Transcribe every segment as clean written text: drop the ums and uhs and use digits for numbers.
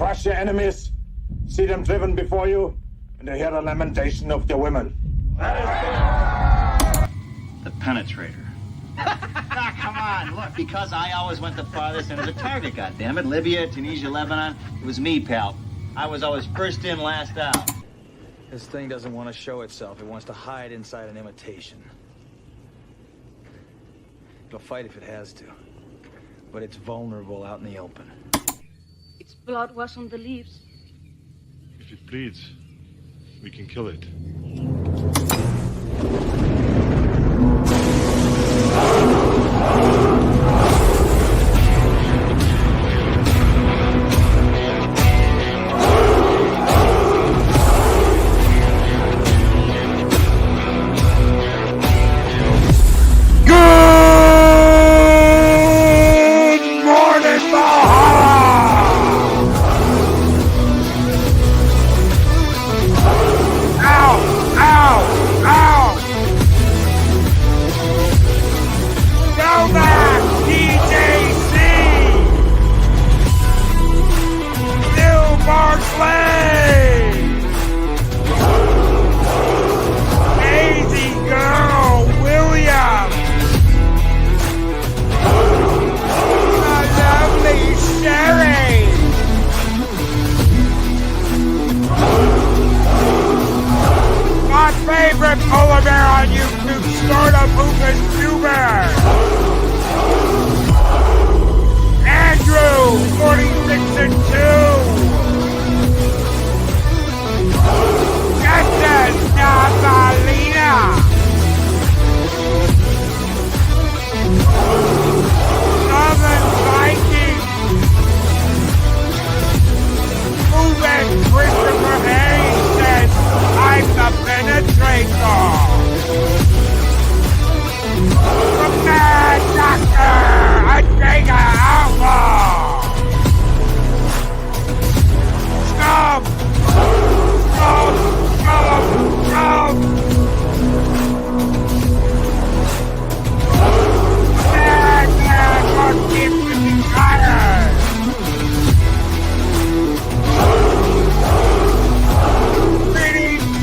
crush your enemies, see them driven before you, and to hear the lamentation of their women. The penetrator. Come on, look, because I always went the farthest into the target, goddammit. Libya, Tunisia, Lebanon. It was me, pal. I was always first in, last out. This thing doesn't want to show itself. It wants to hide inside an imitation. It'll fight if it has to. But it's vulnerable out in the open. Its blood was on the leaves. If it bleeds, we can kill it. Polar bear on YouTube, start a Lucas Huber. Andrew, 46 and 2. Justin Navalina. Southern Viking. Ruben Christopher Hayes says, I'm the penetrator. The Mad Doctor, a Jaeger outlaw. Scum! Scum! Scum! Scum! Mad man must keep to be tired.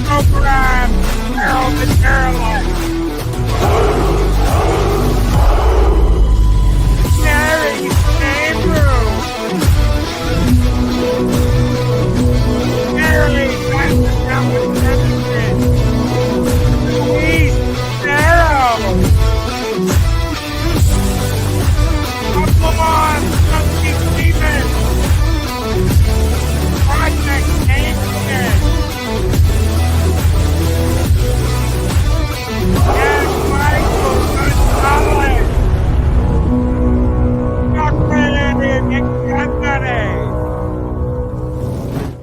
Program, Harold the Carolyn. Mary's name room. Mary, that's the number 17. Louise Narrow. Come on, Funky Stevens. Project Nation. Yes, Michael Gonzalez.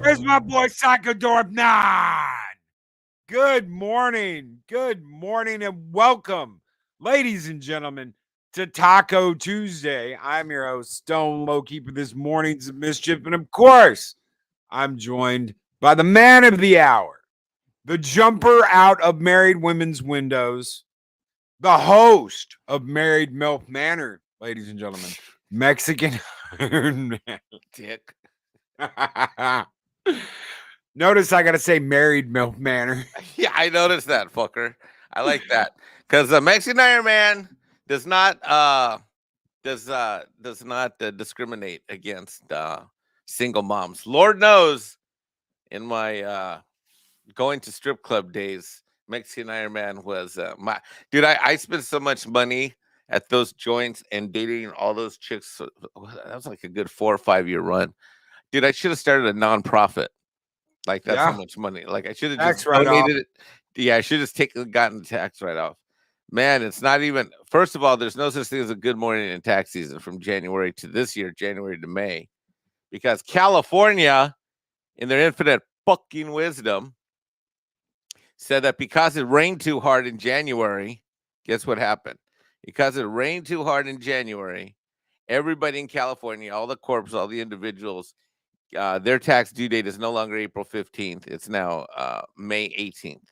Where's my boy Sakadorp 9? Good morning, and welcome, ladies and gentlemen, to Taco Tuesday. I'm your host, Stone Lowkeeper, this morning's mischief, and of course, I'm joined by the man of the hour, the jumper out of married women's windows, the host of Married MILF Manor, ladies and gentlemen, Mexican Ironman. Dick. Notice I got to say Married MILF Manor. Yeah, I noticed that, fucker. I like that because the Mexican Ironman does not discriminate against single moms. Lord knows, in my going to strip club days, Mexican Ironman was my dude. I spent so much money at those joints and dating all those chicks. That was like a good 4 or 5 year run, dude. I should have started a nonprofit. Like that's how much money. Like I should have just donated it. Yeah, I should have gotten the tax write off. Man, it's not even. First of all, there's no such thing as a good morning in tax season from January to this year, January to May, because California, in their infinite fucking wisdom, said that because it rained too hard in January, guess what happened? Because it rained too hard in January, everybody in California, all the corps, all the individuals, their tax due date is no longer April 15th. It's now May 18th.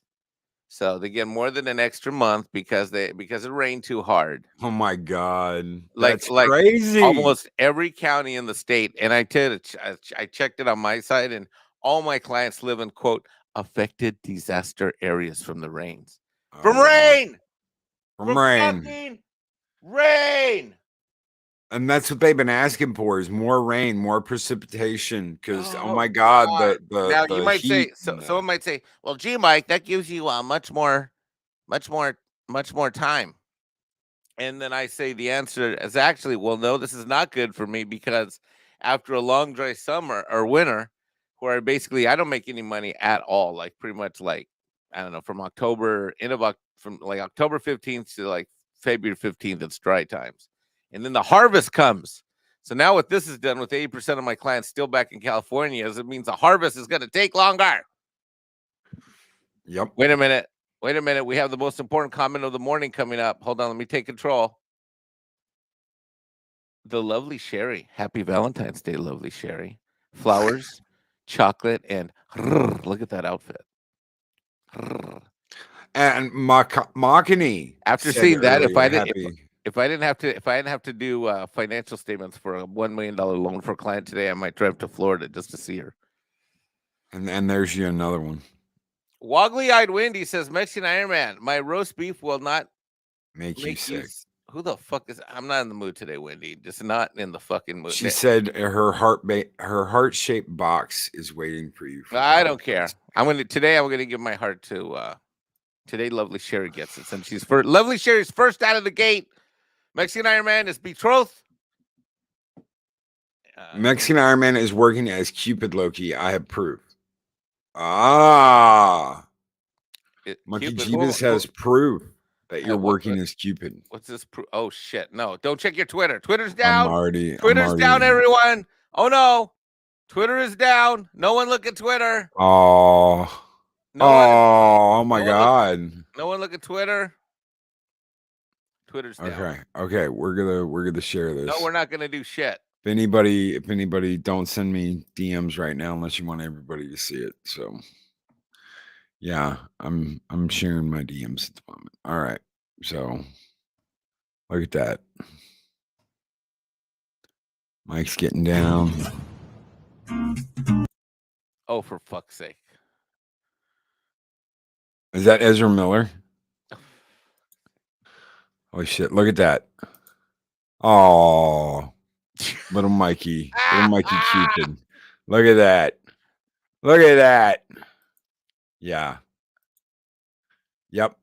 So they get more than an extra month because it rained too hard. Oh my God. Like That's crazy. almost every county in the state. And I checked it on my side, and all my clients live in quote affected disaster areas from the rains. From wow. rain. From rain. Fucking rain. And that's what they've been asking for is more rain, more precipitation. Because oh my God, now the you might say heat and someone might say, well, gee, Mike, that gives you much more time. And then I say the answer is actually, well, no, this is not good for me because after a long dry summer or winter, where I don't make any money at all, like pretty much like I don't know, from October from like October 15th to like February 15th, it's dry times. And then the harvest comes. So now what this has done with 80% of my clients still back in California is it means the harvest is going to take longer. Yep. Wait a minute. We have the most important comment of the morning coming up. Hold on. Let me take control. The lovely Sherry. Happy Valentine's Day, lovely Sherry. Flowers, chocolate, and look at that outfit. And Makani. After seeing that, if I didn't have to do financial statements for a $1 million loan for a client today, I might drive to Florida just to see her. And there's you another one. Woggly-eyed Wendy says, Mexican Ironman, my roast beef will not make you sick. Who the fuck is? I'm not in the mood today, Wendy. Just not in the fucking mood. She said her heart-shaped box is waiting for you. I don't care. I'm gonna give my heart to today. Lovely Sherry gets it since she's first. Lovely Sherry's first out of the gate. Mexican Ironman is betrothed. Mexican Ironman is working as Cupid Loki. I have proof. Monkey Jeebus has proof that you're working as Cupid. What's this proof? Oh shit! No, don't check your Twitter. Twitter's down. Twitter's down, everyone. Oh no, Twitter is down. No one look at Twitter. Oh my God. No one look at Twitter. Twitter's down. Okay. We're gonna share this. No, we're not gonna do shit. If anybody, don't send me DMs right now unless you want everybody to see it. So, yeah, I'm sharing my DMs at the moment. All right, so look at that. Mike's getting down. Oh, for fuck's sake! Is that Ezra Miller? Holy shit! Look at that. Oh. Little Mikey Cupid. Look at that. Yeah. Yep.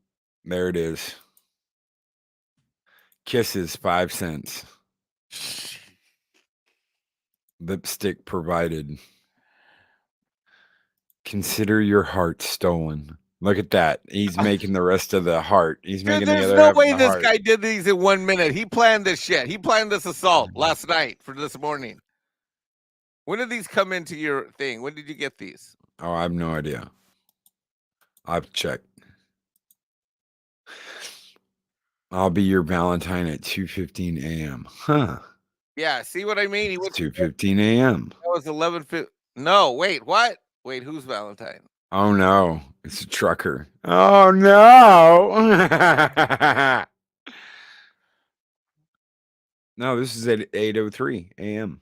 There it is. Kisses 5 cents. Lipstick provided. Consider your heart stolen. Look at that. He's making the rest of the heart. He's making the other half of the heart. There's no way this guy did these in 1 minute. He planned this shit. He planned this assault last night for this morning. When did these come into your thing? When did you get these? Oh, I have no idea. I've checked. I'll be your Valentine at 2:15 a.m. Huh. Yeah, see what I mean? He was 2:15 a.m. That was 11:50. No, wait, what? Wait, who's Valentine? Oh no, it's a trucker. Oh no. No, this is at 8:03 a.m.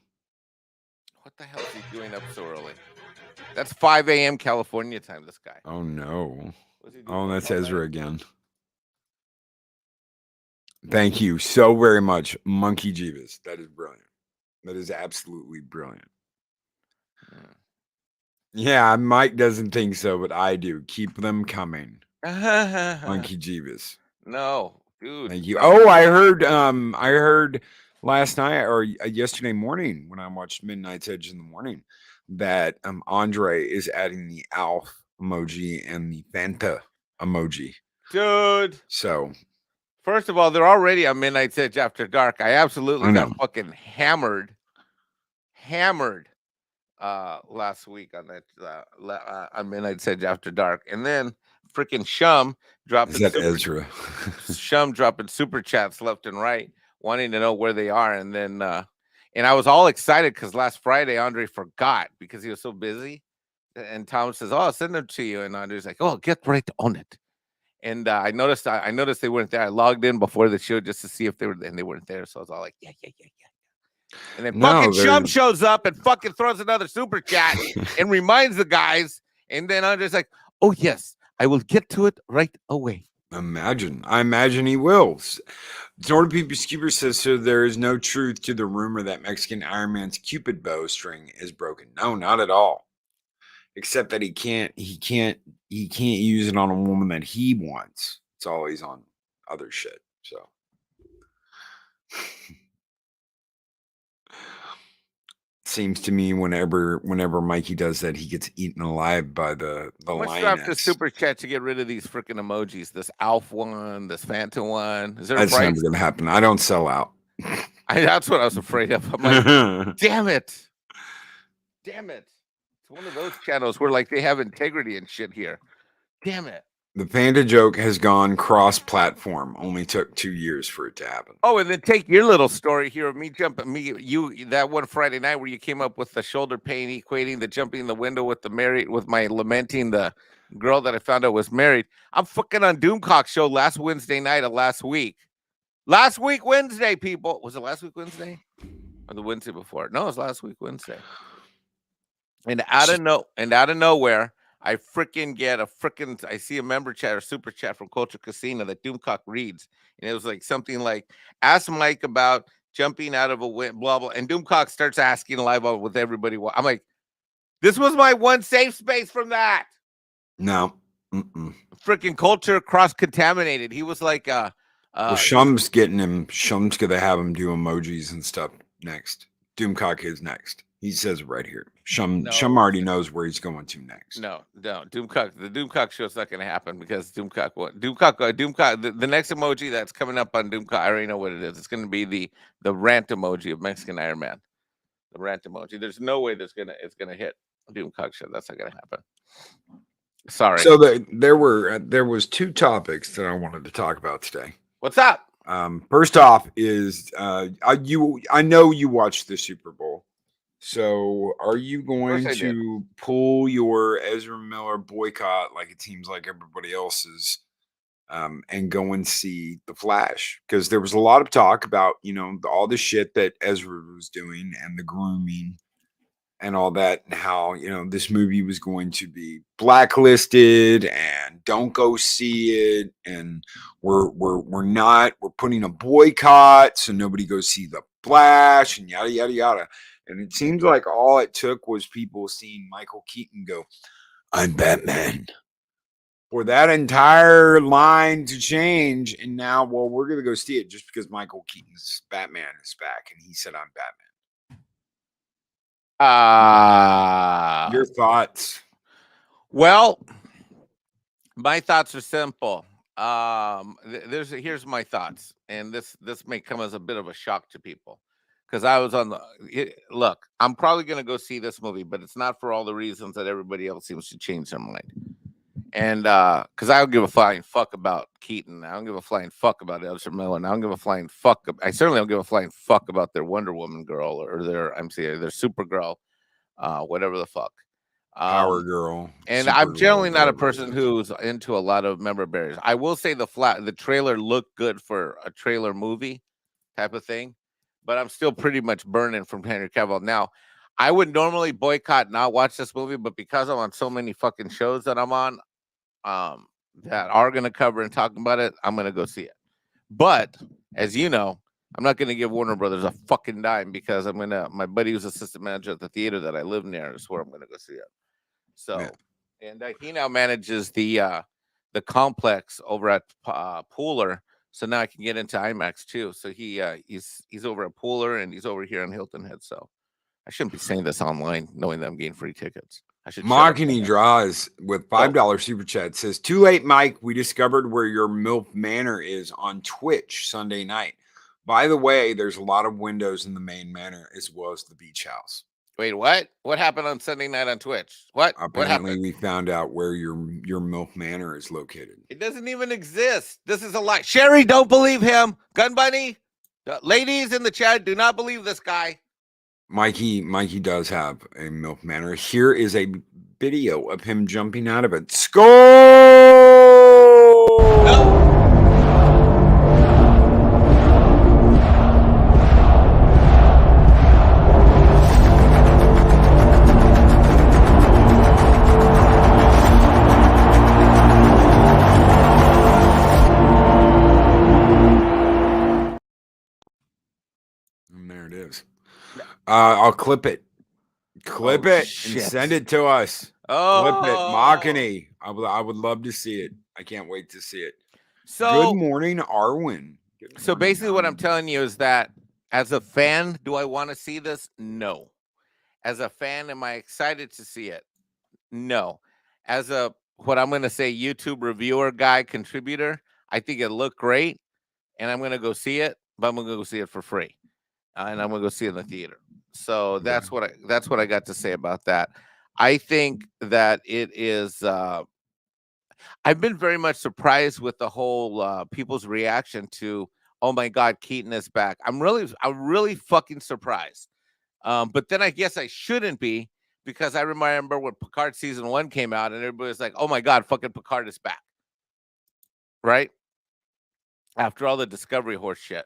What the hell is he doing up so early? That's 5 a.m. California time, this guy. Oh no. Oh, that's Ezra again. Thank you so very much, Monkey Jeebus. That is brilliant. That is absolutely brilliant. Yeah, Mike doesn't think so, but I do. Keep them coming. Monkey Jeebus. No, dude. Thank you. Oh, I heard last night or yesterday morning when I watched Midnight's Edge in the morning that Andre is adding the Alf emoji and the Fanta emoji. Dude. So first of all, they're already on Midnight's Edge After Dark. I absolutely got fucking hammered last week on that on Midnight's Edge After Dark, and then freaking Shum dropping. Is that Ezra? Shum dropping super chats left and right, wanting to know where they are, and then and I was all excited because last Friday Andre forgot because he was so busy, and Tom says, "Oh, I'll send them to you," and Andre's like, "Oh, get right on it," And I noticed they weren't there. I logged in before the show just to see if they were, and they weren't there. So I was all like, yeah. And then fucking Shum shows up and fucking throws another super chat and reminds the guys. And then I'm just like, oh yes, I will get to it right away. I imagine he will. Jordan P. Skeeper says, so there is no truth to the rumor that Mexican Ironman's Cupid bowstring is broken. No, not at all. Except that he can't use it on a woman that he wants. It's always on other shit. So seems to me whenever Mikey does that, he gets eaten alive by the lioness. Let's drop the super chat to get rid of these freaking emojis. This Alf one, this Fanta one. Is there That's a price? never gonna happen. I don't sell out. That's what I was afraid of. I'm like, damn it. It's one of those channels where like they have integrity and shit here. Damn it. The Panda joke has gone cross-platform. Only took 2 years for it to happen. Oh, and then take your little story here of me jumping you that one Friday night where you came up with the shoulder pain equating the jumping in the window with my lamenting the girl that I found out was married. I'm fucking on Doomcock show last Wednesday night of last week. Last week Wednesday, people. Was it last week Wednesday? Or the Wednesday before? No, it was last week Wednesday. And out of nowhere, I I see a member chat or super chat from Culture Casino that Doomcock reads. And it was like something like, ask Mike about jumping out of a wind, blah, blah. And Doomcock starts asking live with everybody. I'm like, this was my one safe space from that. No. Freaking Culture cross-contaminated. He was like, Shum's getting him. Shum's going to have him do emojis and stuff next. Doomcock is next. He says it right here. Shum already knows where he's going to next. No. Doomcock. The Doomcock show is not going to happen because the next emoji that's coming up on Doomcock, I already know what it is. It's going to be the rant emoji of Mexican Iron Man. The rant emoji. There's no way it's gonna hit Doomcock show. That's not going to happen. Sorry. So there was 2 topics that I wanted to talk about today. What's up? First off is I know you watched the Super Bowl. So are you going to pull your Ezra Miller boycott like it seems like everybody else's and go and see The Flash? Because there was a lot of talk about, all the shit that Ezra was doing and the grooming and all that, and how, this movie was going to be blacklisted and don't go see it. And we're putting a boycott so nobody goes see The Flash and yada, yada, yada. And it seems like all it took was people seeing Michael Keaton go, I'm Batman. For that entire line to change. And now, we're going to go see it just because Michael Keaton's Batman is back. And he said, I'm Batman. Your thoughts? Well, my thoughts are simple. Here's my thoughts. And this may come as a bit of a shock to people. Because I was look, I'm probably going to go see this movie, but it's not for all the reasons that everybody else seems to change their mind. And because I don't give a flying fuck about Keaton. I don't give a flying fuck about Ezra Miller. And I don't give a flying fuck. I certainly don't give a flying fuck about their Wonder Woman girl or their Supergirl, whatever the fuck. Power Girl. And I'm generally not a person who's into a lot of memorabilia. I will say the trailer looked good for a trailer movie type of thing. But I'm still pretty much burning from Henry Cavill. Now, I would normally boycott not watch this movie, but because I'm on so many fucking shows that I'm on that are going to cover and talk about it, I'm going to go see it. But, as you know, I'm not going to give Warner Brothers a fucking dime because my buddy who's assistant manager at the theater that I live near is where I'm going to go see it. So, and he now manages the complex over at Pooler. So now I can get into IMAX too. So he's over at Pooler and he's over here on Hilton Head. So I shouldn't be saying this online, knowing that I'm getting free tickets. I should. Mocking Draws with $5 super chat says, "Too late, Mike. We discovered where your MILF Manor is on Twitch Sunday night. By the way, there's a lot of windows in the main manor as well as the beach house." Wait, what? What happened on Sunday night on Twitch? Apparently, we found out where your MILF Manor is located. It doesn't even exist. This is a lie. Sherry, don't believe him. Gun Bunny, ladies in the chat, do not believe this guy. Mikey does have a MILF Manor. Here is a video of him jumping out of it. Score! I'll clip it. Clip Oh, it shit. and send it to us. Clip it. Oh, Machiny. I would love to see it. I can't wait to see it. Good so morning, Arwen. Good so morning, basically, what I'm Arwen. telling you is that as a fan, do I want to see this? No. As a fan, am I excited to see it? No. As a what I'm going to say YouTube reviewer guy contributor, I think it looked great, and I'm going to go see it, but I'm going to go see it for free, and I'm going to go see it in the theater. So that's what I got to say about that. I think that it is. I've been very much surprised with the whole people's reaction to, oh my God, Keaton is back. I'm really fucking surprised. But then I guess I shouldn't be, because I remember when Picard season 1 came out and everybody was like, oh my God, fucking Picard is back. Right? After all the Discovery horse shit.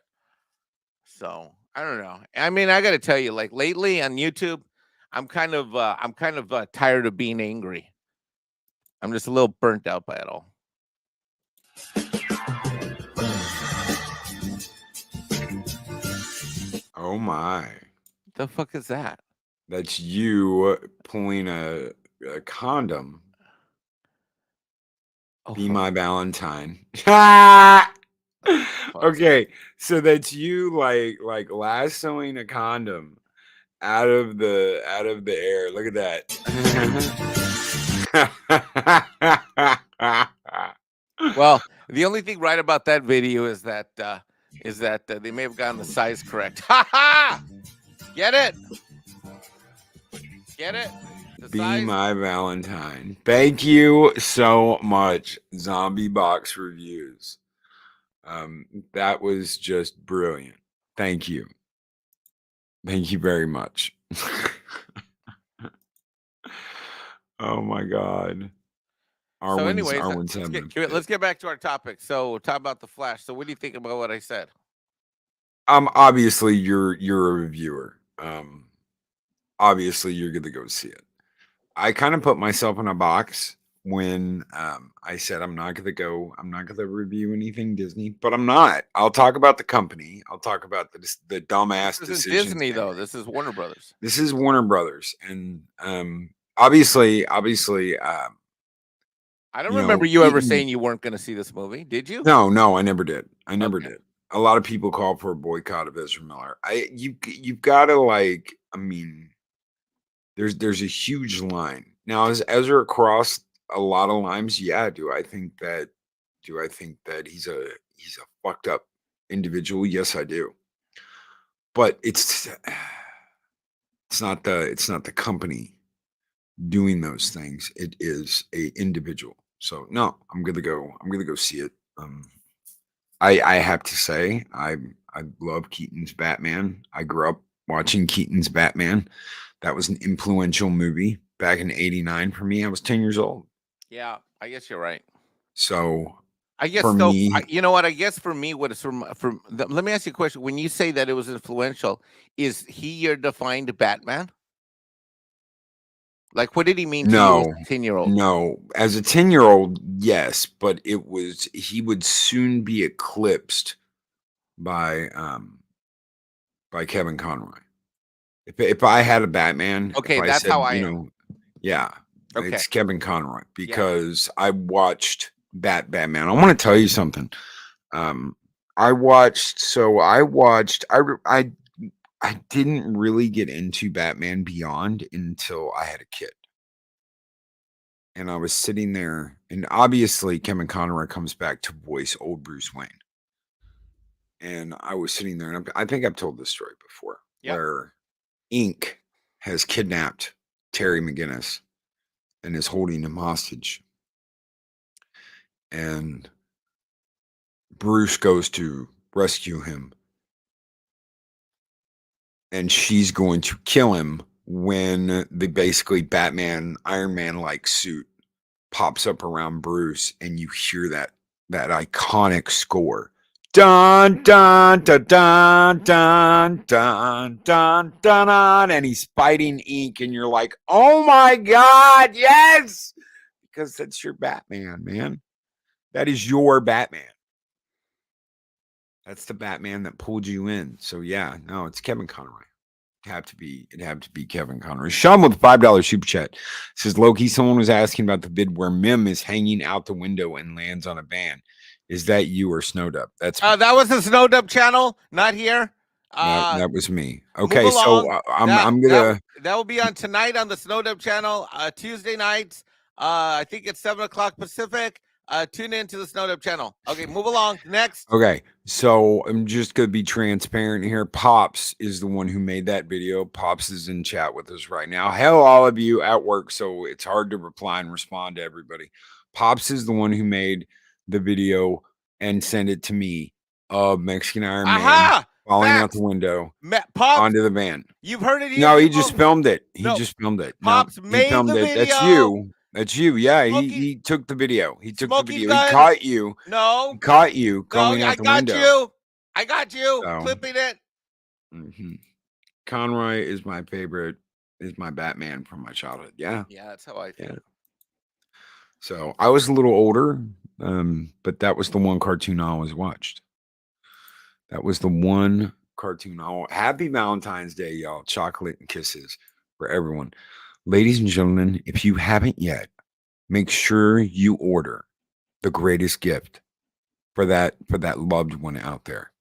So I don't know. I mean, I got to tell you, like lately on YouTube, I'm kind of tired of being angry. I'm just a little burnt out by it all. Oh my. The fuck is that? That's you pulling a condom. Oh, Be fuck. my Valentine. Fuck. Okay, so that's you like lassoing a condom out of the air. Look at that. Well, the only thing right about that video is that they may have gotten the size correct. Ha ha! Get it? Get it? The Be size? my Valentine. Thank you so much, Zombie Box Reviews. That was just brilliant. Thank you. Thank you very much. Oh my God. So, anyways, Arwen's let's get back to our topic. So, talk about the Flash. So, what do you think about what I said? Obviously you're a reviewer. Obviously you're gonna go see it. I kind of put myself in a box when I said I'm not gonna review anything Disney, but I'm not. I'll talk about the company. I'll talk about the dumbass This isn't decisions. Disney though. This is Warner Brothers. This is Warner Brothers, and obviously, I don't you know, remember you ever Keaton- saying you weren't going to see this movie. Did you? No, I never did. I never Okay. did. A lot of people call for a boycott of Ezra Miller. You've got to like. I mean, there's a huge line now. Has Ezra crossed a lot of lines? Yeah. Do I think that he's a fucked up individual? Yes, I do. But it's not the company doing those things. It is a individual. So no, I'm gonna go see it. I have to say I love Keaton's Batman. I grew up watching Keaton's Batman. That was an influential movie back in '89 for me. I was 10 years old. Yeah, I guess you're right. So I guess for so. me, You know what? I guess for me, what is let me ask you a question. When you say that it was influential, is he your defined Batman? Like, what did he mean to you as no, a 10-year-old? no. As a 10-year-old, yes, but he would soon be eclipsed by Kevin Conroy. If I had a Batman, Okay, if I that's said, how I am. yeah, Okay. it's Kevin Conroy because I watched Batman. I want to tell you something. I didn't really get into Batman Beyond until I had a kid. And I was sitting there, and obviously Kevin Conroy comes back to voice old Bruce Wayne. And I was sitting there, and I think I've told this story before, where Inc. has kidnapped Terry McGinnis and is holding him hostage. And Bruce goes to rescue him. And she's going to kill him when the basically Batman Iron Man like suit pops up around Bruce, and you hear that iconic score. Dun dun dun dun dun dun dun dun, and he's fighting Ink, and you're like, oh my God, yes, because that's your Batman, man. That is your Batman. That's the Batman that pulled you in. So yeah, no, it's Kevin Conroy. It'd have to be Kevin Conroy. Sean with $5 super chat says, Loki, someone was asking about the vid where Mim is hanging out the window and lands on a van. Is that you or Snowed Up? That's that was the Snowed Up channel, not here. that was me. Move Okay, so along. I'm gonna that will be on tonight on the Snowed Up channel, Tuesday nights. I think it's 7:00 Pacific. Tune in to the Snowed Up channel. Okay, move along. Next. Okay, so I'm just gonna be transparent here. Pops is the one who made that video. Pops is in chat with us right now. Hell, all of you at work, so it's hard to reply and respond to everybody. Pops is the one who made the video and sent it to me of Mexican Iron Man falling out the window Pops, onto the van. You've heard it here. No, he just filmed it. He No, just filmed it. Pops No, made he filmed the it. That's video. you. That's you. Yeah, he took the video. He took the video. Gun. He caught you. No. He caught you going out the window. I got you. So, clipping it. Conroy is my favorite, is my Batman from my childhood. Yeah. Yeah, that's how I feel. Yeah. So I was a little older, but that was the one cartoon I always watched. That was the one cartoon. Happy Valentine's Day, y'all. Chocolate and kisses for everyone. Ladies and gentlemen, if you haven't yet, make sure you order the greatest gift for that loved one out there.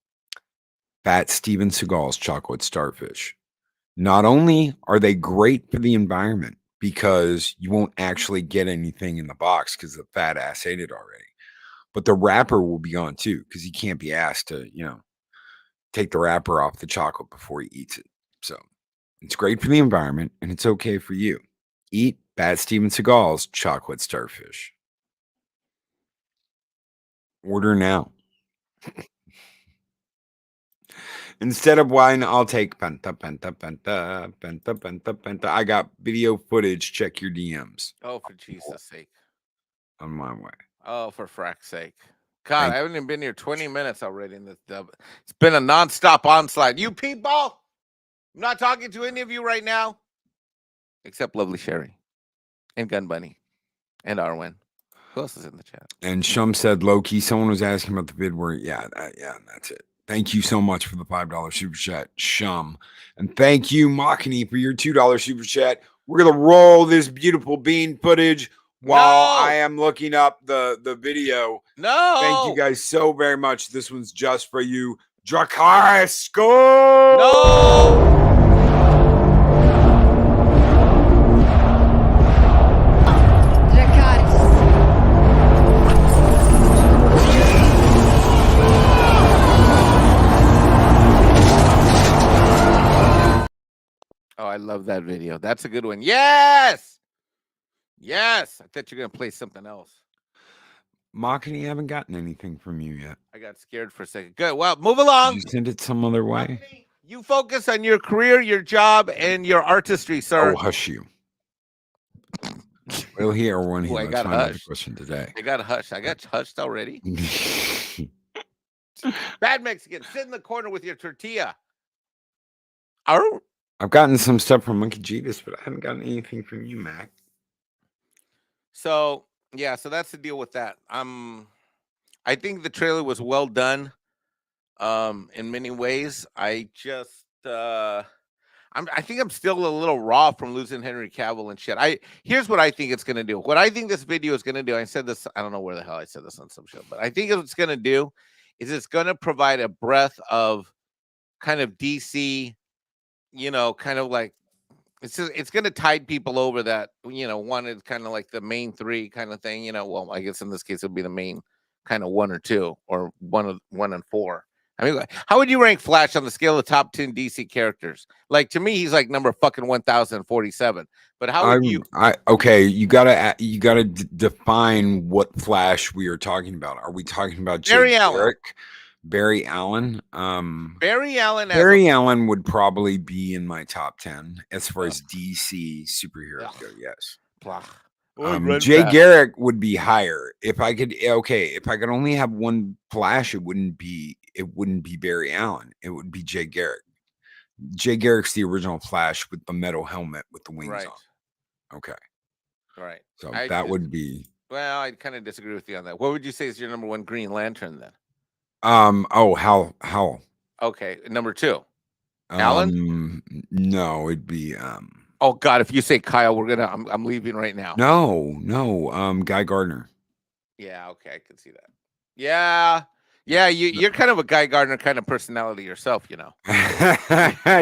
Fat Steven Seagal's chocolate starfish. Not only are they great for the environment because you won't actually get anything in the box because the fat ass ate it already, but the wrapper will be on too because he can't be asked to, take the wrapper off the chocolate before he eats it. So it's great for the environment and it's okay for you. Eat Fat Steven Seagal's chocolate starfish. Order now. Instead of wine, I'll take penta. I got video footage. Check your DMs. Oh, for Jesus' sake. On my way. Oh, for frack's sake. God, I haven't even been here 20 minutes already. It's been a nonstop onslaught. You people, I'm not talking to any of you right now, except Lovely Sherry and Gun Bunny and Arwen. Who else is in the chat? And Shum said, low-key, someone was asking about the vid where, that's it. Thank you so much for the $5 super chat, Shum. And thank you, Machini, for your $2 super chat. We're going to roll this beautiful bean footage while I am looking up the video. No. Thank you guys so very much. This one's just for you. Dracarys, go! No. Oh, I love that video. That's a good one. Yes. Yes. I thought you were going to play something else. Machini, haven't gotten anything from you yet. I got scared for a second. Good. Well, move along. Did you send it some other way? Machini, you focus on your career, your job, and your artistry, sir. Oh, hush you. We'll hear when he got find out the question today. I got hushed. I got hushed already. Bad Mexican, sit in the corner with your tortilla. I've gotten some stuff from Monkey Jeebus, but I haven't gotten anything from you, Mac. So yeah, so that's the deal with that. I think the trailer was well done. In many ways, I just I think I'm still a little raw from losing Henry Cavill and shit. Here's what I think it's gonna do. What I think this video is gonna do. I said this. I don't know where the hell I said this on some show, but I think what it's gonna do is it's gonna provide a breath of kind of DC. Kind of like it's going to tide people over that, wanted kind of like the main three kind of thing, well, I guess in this case, it'll be the main kind of one or two or one and four. I mean, how would you rank Flash on the scale of top 10 DC characters? Like, to me, he's like number fucking 1047. But how would you? Okay, you gotta define what Flash we are talking about. Are we talking about Barry Allen? Barry Allen. Barry Allen. Barry Allen would probably be in my top 10 as far as DC superheroes go. Yes. Jay Garrick would be higher. If I could only have one Flash, it wouldn't be Barry Allen. It would be Jay Garrick. Jay Garrick's the original Flash with the metal helmet with the wings on. Okay. Right. So that would be. Well, I kind of disagree with you on that. What would you say is your number one Green Lantern then? Hal. Okay, number two. Alan? No, it'd be Oh God, if you say Kyle, I'm leaving right now. no, Guy Gardner. Yeah, okay, I can see that. Yeah. Yeah, you're kind of a Guy Gardner kind of personality yourself, you know.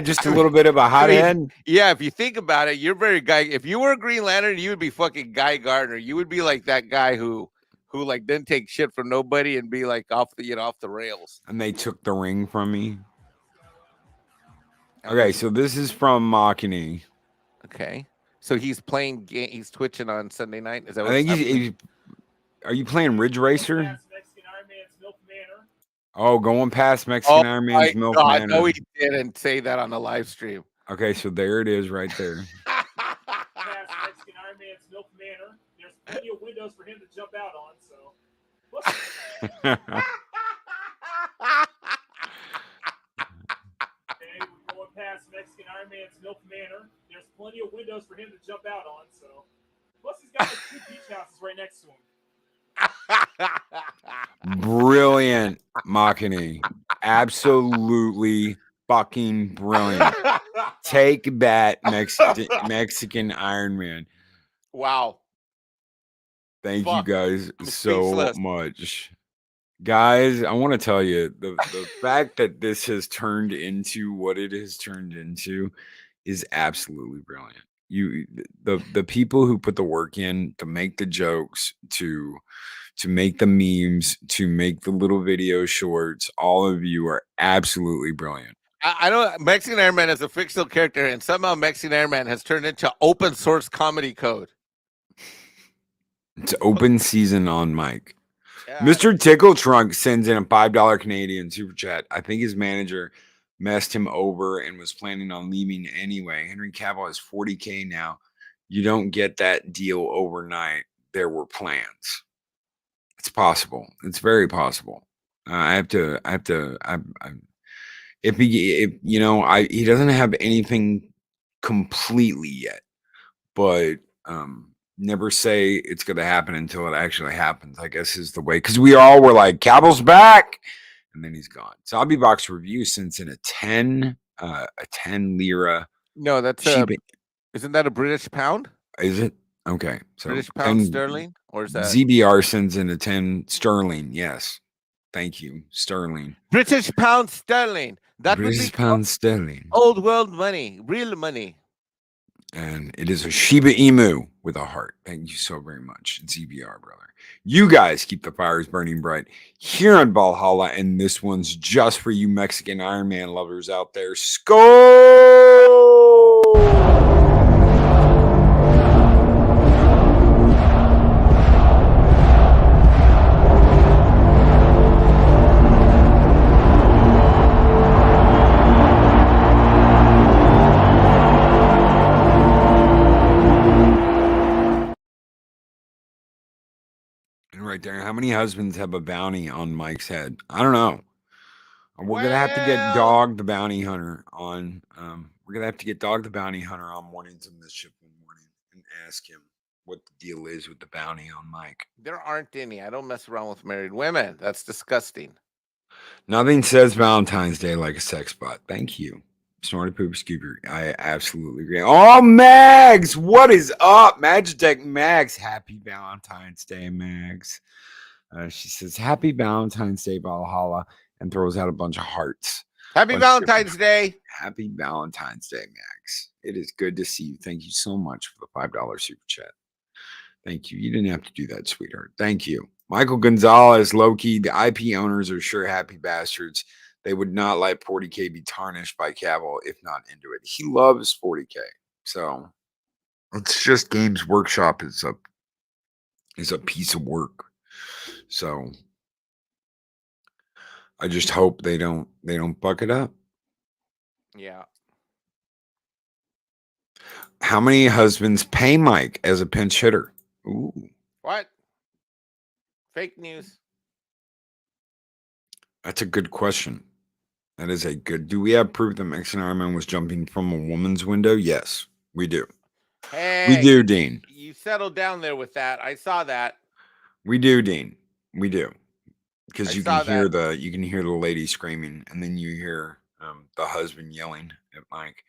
Just a little bit of a I hothead. mean, yeah, if you think about it, you're very Guy. If you were a Green Lantern, you would be fucking Guy Gardner. You would be like that guy who like didn't take shit from nobody and be like off the rails. And they took the ring from me. Okay, so this is from Machini. Okay, so he's playing game. He's twitching on Sunday night. Is that what I think he's. Are you playing Ridge Racer? Oh, going past Mexican Iron Man's Milk God, Manor. no, he didn't say that on the live stream. Okay, so there it is right there. Past Mexican Iron Man's Milk Manor. There's plenty of windows for him to jump out on, so. Okay, we're going past Mexican Iron Man's Milk Manor. There's plenty of windows for him to jump out on, so. Plus, he's got like 2 beach houses right next to him. Brilliant, Machini. Absolutely fucking brilliant. Take that, Mexican Iron Man. Wow. Thank Fuck. you guys I'm so speechless. much. Guys, I want to tell you the fact that this has turned into what it has turned into is absolutely brilliant. The people who put the work in to make the jokes, to make the memes, to make the little video shorts, all of you are absolutely brilliant. I know Mexican Iron Man is a fictional character, and somehow Mexican Iron Man has turned into open source comedy code. It's open season on Mike. Yeah. Mr. Tickle Trunk sends in a $5 Canadian super chat. I think his manager messed him over and was planning on leaving anyway. Henry Cavill has 40K now. You don't get that deal overnight. There were plans. It's possible. It's very possible. If he doesn't have anything completely yet, but never say it's going to happen until it actually happens, I guess is the way. Because we all were like, Cavill's back, and then he's gone. Zombie Box Review sends in a 10 lira. No, that's isn't that a British pound? Is it? Okay. So British pound sterling? Or is that ZBR sends in a 10 sterling? Yes. Thank you. Sterling. British pound sterling. That British would be pound sterling. Old world money, real money. And it is a Shiba Emu with a heart. Thank you so very much, ZBR, brother. You guys keep the fires burning bright here in Valhalla, and this one's just for you Mexican Iron Man lovers out there. Skol! Right there. How many husbands have a bounty on Mike's head? I don't know. We're gonna have to get Dog the Bounty Hunter on. We're gonna have to get Dog the Bounty Hunter on Mornings of Mischief one morning and ask him what the deal is with the bounty on Mike. There aren't any. I don't mess around with married women. That's disgusting. Nothing says Valentine's Day like a sex bot. Thank you. Snorted Poop Scooper. I absolutely agree. Oh, Mags, what is up? Magitech Mags. Happy Valentine's Day, Mags. She says, Happy Valentine's Day, Valhalla, and throws out a bunch of hearts. Happy Valentine's Day. Happy Valentine's Day, Mags. It is good to see you. Thank you so much for the $5 super chat. Thank you. You didn't have to do that, sweetheart. Thank you. Michael Gonzalez, Loki, the IP owners are sure happy bastards. They would not let 40K be tarnished by Cavill if not into it. He loves 40K. So it's just Games Workshop is a piece of work. So I just hope they don't buck it up. Yeah. How many husbands pay Mike as a pinch hitter? Ooh. What? Fake news. That's a good question. That is a good. Do we have proof that Mexican Ironman was jumping from a woman's window? Yes, we do. Hey, we do, Dean. You settled down there with that. I saw that. We do, Dean. We do. Because you can hear the lady screaming, and then you hear The husband yelling at Mike.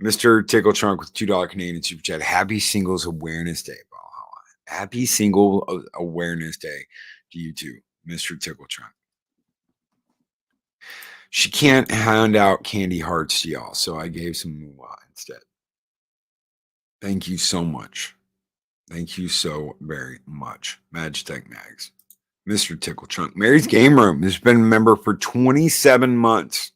Mr. Tickle Trunk with $2 Canadian Super Chat. Happy Singles Awareness Day, Valhalla. Happy Single Awareness Day to you too, Mr. Tickle Trunk. She can't hand out candy hearts to y'all, so I gave some moolah instead. Thank you so much. Thank you so very much. Magitech Mags. Mr. Tickle Trunk. Mary's Game Room has been a member for 27 months.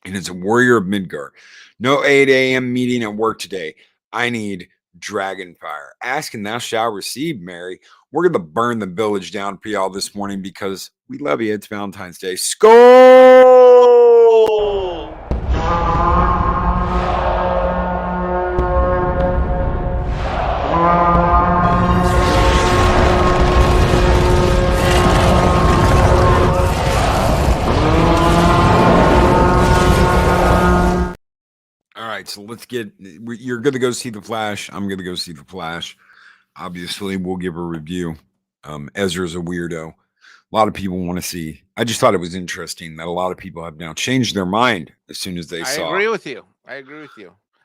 And it's a warrior of Midgard. No 8 a.m. meeting at work today. I need Dragonfire. Ask and thou shalt receive, Mary. We're going to burn the village down for y'all this morning because we love you. It's Valentine's Day. Skull! All right, so let's get. You're going to go see The Flash. I'm going to go see The Flash. Obviously, we'll give a review. Ezra's a weirdo. A lot of people want to see. I just thought it was interesting that a lot of people have now changed their mind as soon as they saw. I agree with you.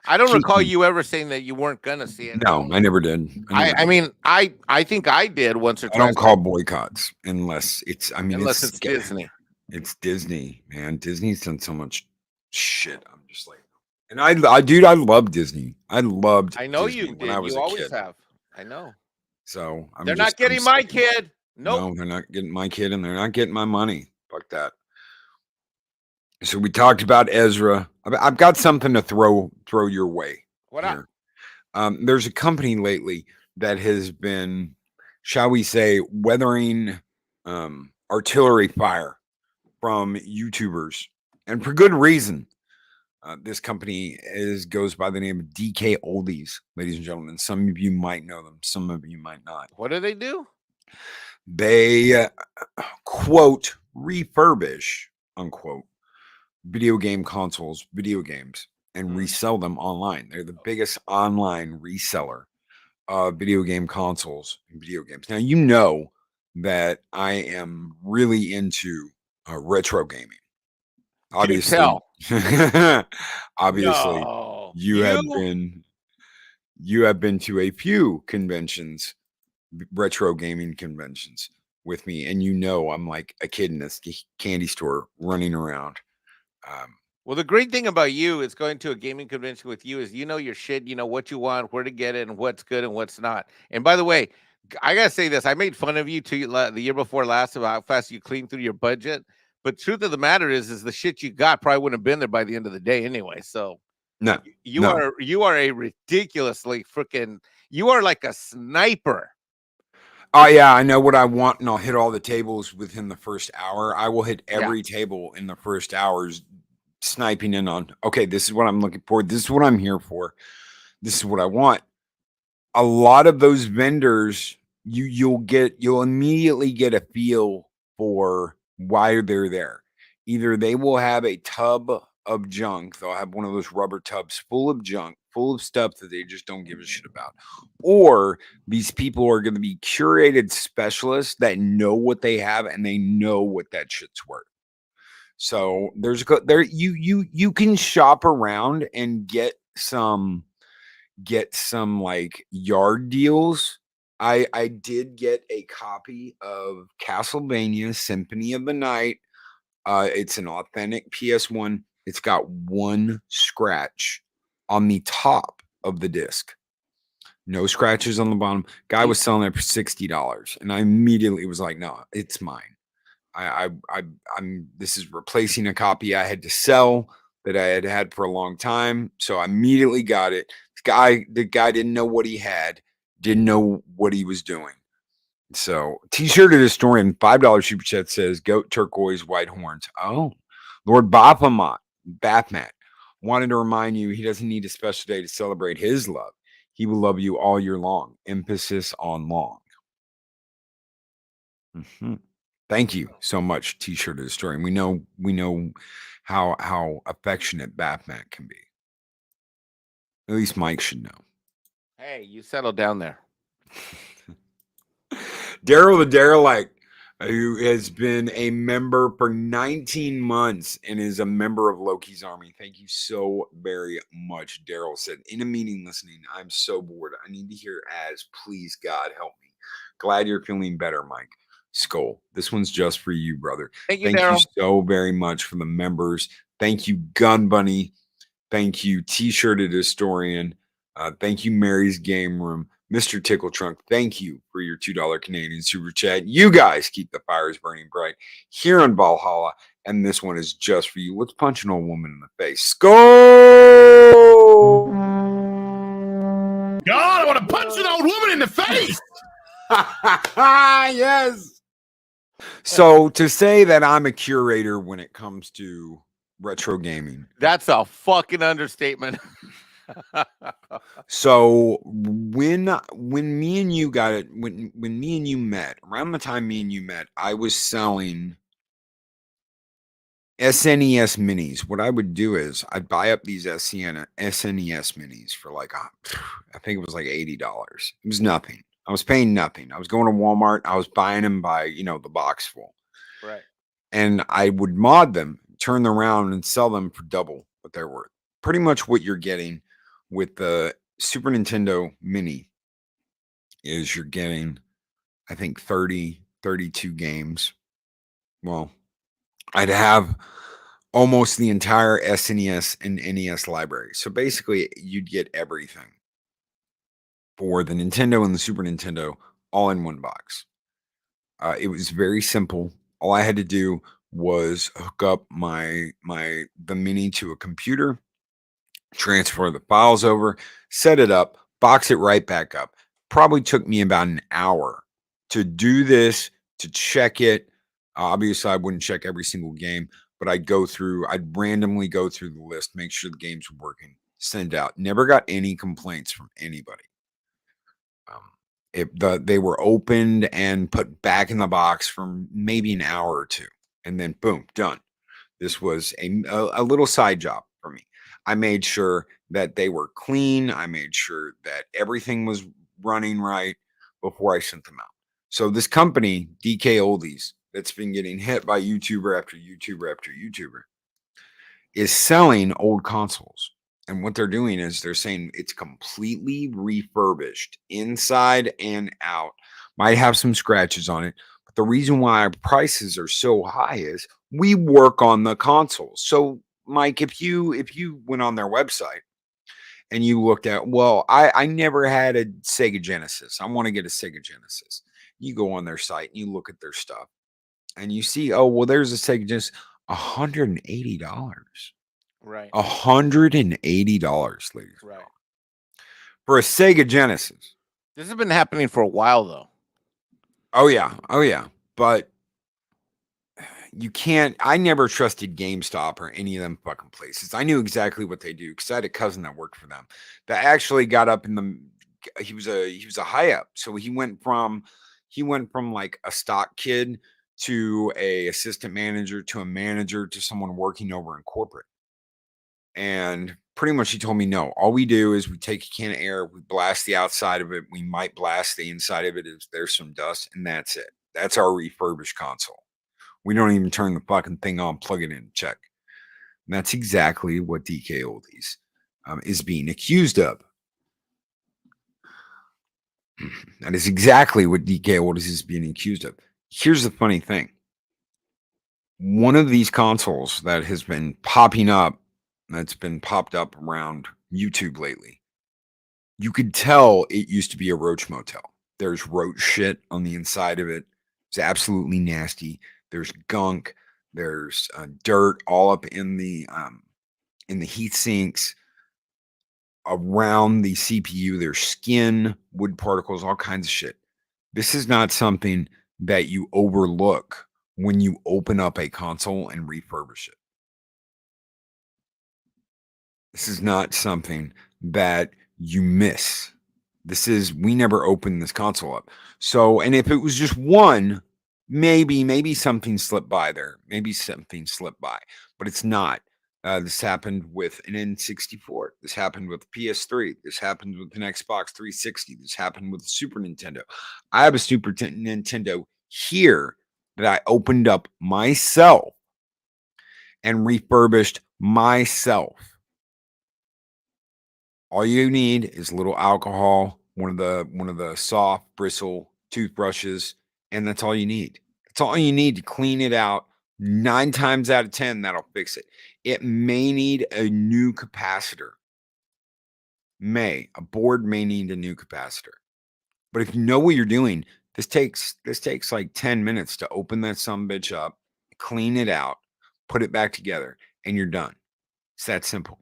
I don't recall you ever saying that you weren't going to see it. No, I never did. I mean, I think I did once or twice. I don't call boycotts unless it's. I mean, unless it's Disney. It's Disney, man. Disney's done so much shit. I'm just like, and I love Disney. I loved. I know Disney you did. when I was You a always kid. have. I know. So they're not getting my kid. Nope. No, they're not getting my kid, and they're not getting my money. Fuck that. So we talked about Ezra. I've got something to throw your way. What up? There's a company lately that has been, shall we say, weathering artillery fire from YouTubers, and for good reason. This company goes by the name of DK Oldies, ladies and gentlemen. Some of you might know them. Some of you might not. What do they do? They, quote, refurbish, unquote, video game consoles, video games, and resell them online. They're the biggest online reseller of video game consoles and video games. Now, you know that I am really into retro gaming. Obviously, obviously, No. you have been to a few conventions, retro gaming conventions with me, and you know I'm like a kid in this candy store running around. Well, the great thing about you is going to a gaming convention with you is you know your shit, you know what you want, where to get it, and what's good and what's not. And by the way, I gotta say this: I made fun of you the year before last about how fast you cleaned through your budget. But truth of the matter is the shit you got probably wouldn't have been there by the end of the day anyway. So no, you are a ridiculously freaking. You are like a sniper. Oh yeah, I know what I want, and I'll hit all the tables within the first hour. I will hit every table in the first hours, sniping in on. Okay, this is what I'm looking for. This is what I'm here for. This is what I want. A lot of those vendors, you'll immediately get a feel for why they're there. Either they will have a tub of junk, they'll have one of those rubber tubs full of junk, full of stuff that they just don't give a shit about, or these people are going to be curated specialists that know what they have and they know what that shit's worth. So you can shop around and get some like yard deals. I did get a copy of Castlevania Symphony of the Night. It's an authentic PS1. It's got one scratch on the top of the disc. No scratches on the bottom. Guy was selling it for $60, and I immediately was like, "No, it's mine. I'm. This is replacing a copy I had to sell that I had for a long time. So I immediately got it. The guy didn't know what he had, didn't know what he was doing. So T-shirt of historian, $5 super chat says goat turquoise white horns. Oh, Lord Baphomet wanted to remind you he doesn't need a special day to celebrate his love. He will love you all year long. Emphasis on long. Thank you so much, T-shirt of historian. We know how affectionate Baphomet can be. At least Mike should know. Hey, you settle down there. Daryl the derelict who has been a member for 19 months and is a member of Loki's Army. Thank you so very much. Daryl said, in a meeting listening, I'm so bored. I need to hear ads. Please, God, help me. Glad you're feeling better, Mike. Skull, this one's just for you, brother. Thank you, Thank you Daryl. so very much for the members. Thank you, Gun Bunny. Thank you, T-shirted historian. Thank you, Mary's Game Room. Mr. Tickle Trunk, thank you for your $2 Canadian super chat. You guys keep the fires burning bright here in Valhalla, and this one is just for you. Let's punch an old woman in the face. Skull! God, I want to punch an old woman in the face. Yes. So to say that I'm a curator when it comes to retro gaming. That's a fucking understatement. So when me and you got it, when me and you met, around the time me and you met, I was selling SNES minis. What I would do is I'd buy up these SNES minis for like, I think it was like $80. It was nothing. I was paying nothing. I was going to Walmart. I was buying them by, the box full. Right. And I would mod them, turn them around and sell them for double what they're worth. Pretty much what you're getting with the Super Nintendo Mini is you're getting, I think, 32 games. Well, I'd have almost the entire SNES and NES library. So basically, you'd get everything for the Nintendo and the Super Nintendo all in one box. It was very simple. All I had to do was hook up the Mini to a computer, transfer the files over, set it up, box it right back up. Probably took me about an hour to do this, to check it. Obviously, I wouldn't check every single game, but I'd randomly go through the list, make sure the games were working, send out. Never got any complaints from anybody. They were opened and put back in the box for maybe an hour or two, and then boom, done. This was a little side job for me. I made sure that they were clean. I made sure that everything was running right before I sent them out. So this company, DK Oldies, that's been getting hit by YouTuber after YouTuber after YouTuber, is selling old consoles. And what they're doing is they're saying it's completely refurbished inside and out. Might have some scratches on it. But the reason why our prices are so high is we work on the consoles. So, Mike, if you went on their website and you looked at, well, I never had a Sega Genesis. I want to get a Sega Genesis. You go on their site and you look at their stuff and you see, oh, well, there's a Sega Genesis, $180. Right. $180, ladies. Right. For a Sega Genesis. This has been happening for a while, though. Oh yeah. But you can't. I never trusted GameStop or any of them fucking places. I knew exactly what they do because I had a cousin that worked for them that actually got up in the. He was a high up, so he went from like a stock kid to a assistant manager to a manager to someone working over in corporate. And pretty much he told me, no, all we do is we take a can of air, we blast the outside of it, we might blast the inside of it if there's some dust, and that's it. That's our refurbished console. We don't even turn the fucking thing on, plug it in, check. And that's exactly what DK Oldies is being accused of. That is exactly what DK Oldies is being accused of. Here's the funny thing. One of these consoles that has been popping up, that's been popped up around YouTube lately, you could tell it used to be a roach motel. There's roach shit on the inside of it. It's absolutely nasty. There's gunk. There's dirt all up in the heat sinks. Around the CPU, there's skin, wood particles, all kinds of shit. This is not something that you overlook when you open up a console and refurbish it. This is not something that you miss. We never opened this console up. So, and if it was just one, maybe something slipped by there. Maybe something slipped by, but it's not. This happened with an N64. This happened with PS3. This happened with an Xbox 360. This happened with the Super Nintendo. I have a Super Nintendo here that I opened up myself and refurbished myself. All you need is a little alcohol, one of the soft bristle toothbrushes, and that's all you need. That's all you need to clean it out. 9 times out of 10, that'll fix it. It may need a new capacitor. A board may need a new capacitor. But if you know what you're doing, this takes like 10 minutes to open that sumbitch up, clean it out, put it back together, and you're done. It's that simple.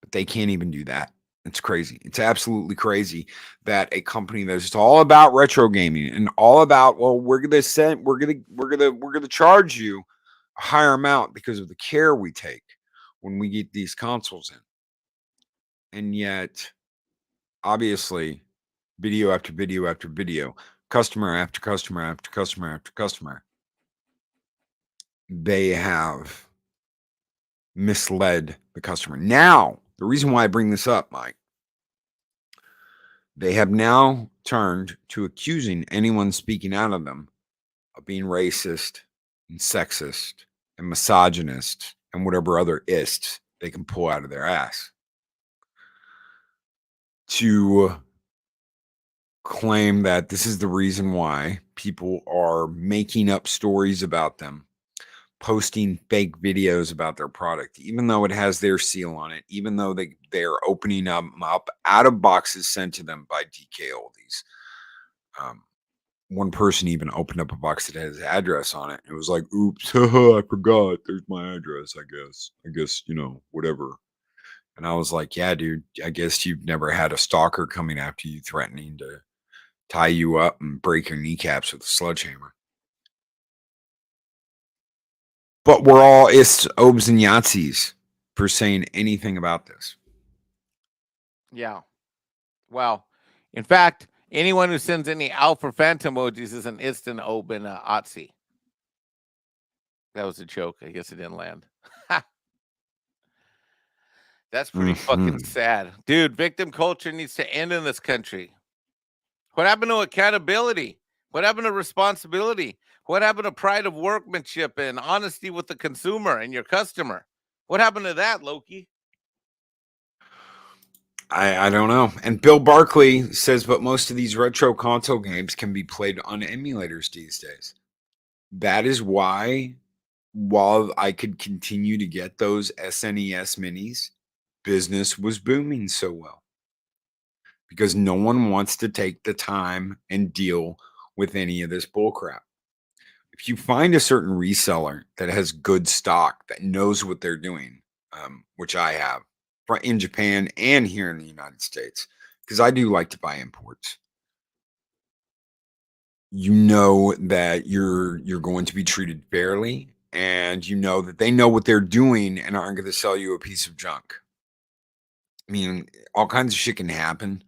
But they can't even do that. It's crazy. It's absolutely crazy that a company that's just all about retro gaming and all about, well, we're gonna charge you a higher amount because of the care we take when we get these consoles in. And yet, obviously, video after video after video, customer after customer after customer after customer, they have misled the customer. Now, the reason why I bring this up, Mike, they have now turned to accusing anyone speaking out of them of being racist and sexist and misogynist and whatever other ists they can pull out of their ass to claim that this is the reason why people are making up stories about them, posting fake videos about their product, even though it has their seal on it, even though they're opening them up out of boxes sent to them by DK Oldies. One person even opened up a box that had his address on it. It was like, oops, I forgot. There's my address, I guess, whatever. And I was like, yeah, dude, I guess you've never had a stalker coming after you threatening to tie you up and break your kneecaps with a sledgehammer. But we're all ists, obes, and Yahtzees for saying anything about this. Yeah. Well, in fact, anyone who sends any alpha phantom emojis is an instant obe and Otzi. That was a joke. I guess it didn't land. That's pretty fucking sad. Dude, victim culture needs to end in this country. What happened to accountability? What happened to responsibility? What happened to pride of workmanship and honesty with the consumer and your customer? What happened to that, Loki? I don't know. And Bill Barkley says, but most of these retro console games can be played on emulators these days. That is why, while I could continue to get those SNES minis, business was booming so well. Because no one wants to take the time and deal with any of this bullcrap. If you find a certain reseller that has good stock, that knows what they're doing, which I have in Japan and here in the United States, because I do like to buy imports, you know that you're going to be treated fairly, and you know that they know what they're doing and aren't going to sell you a piece of junk. I mean, all kinds of shit can happen,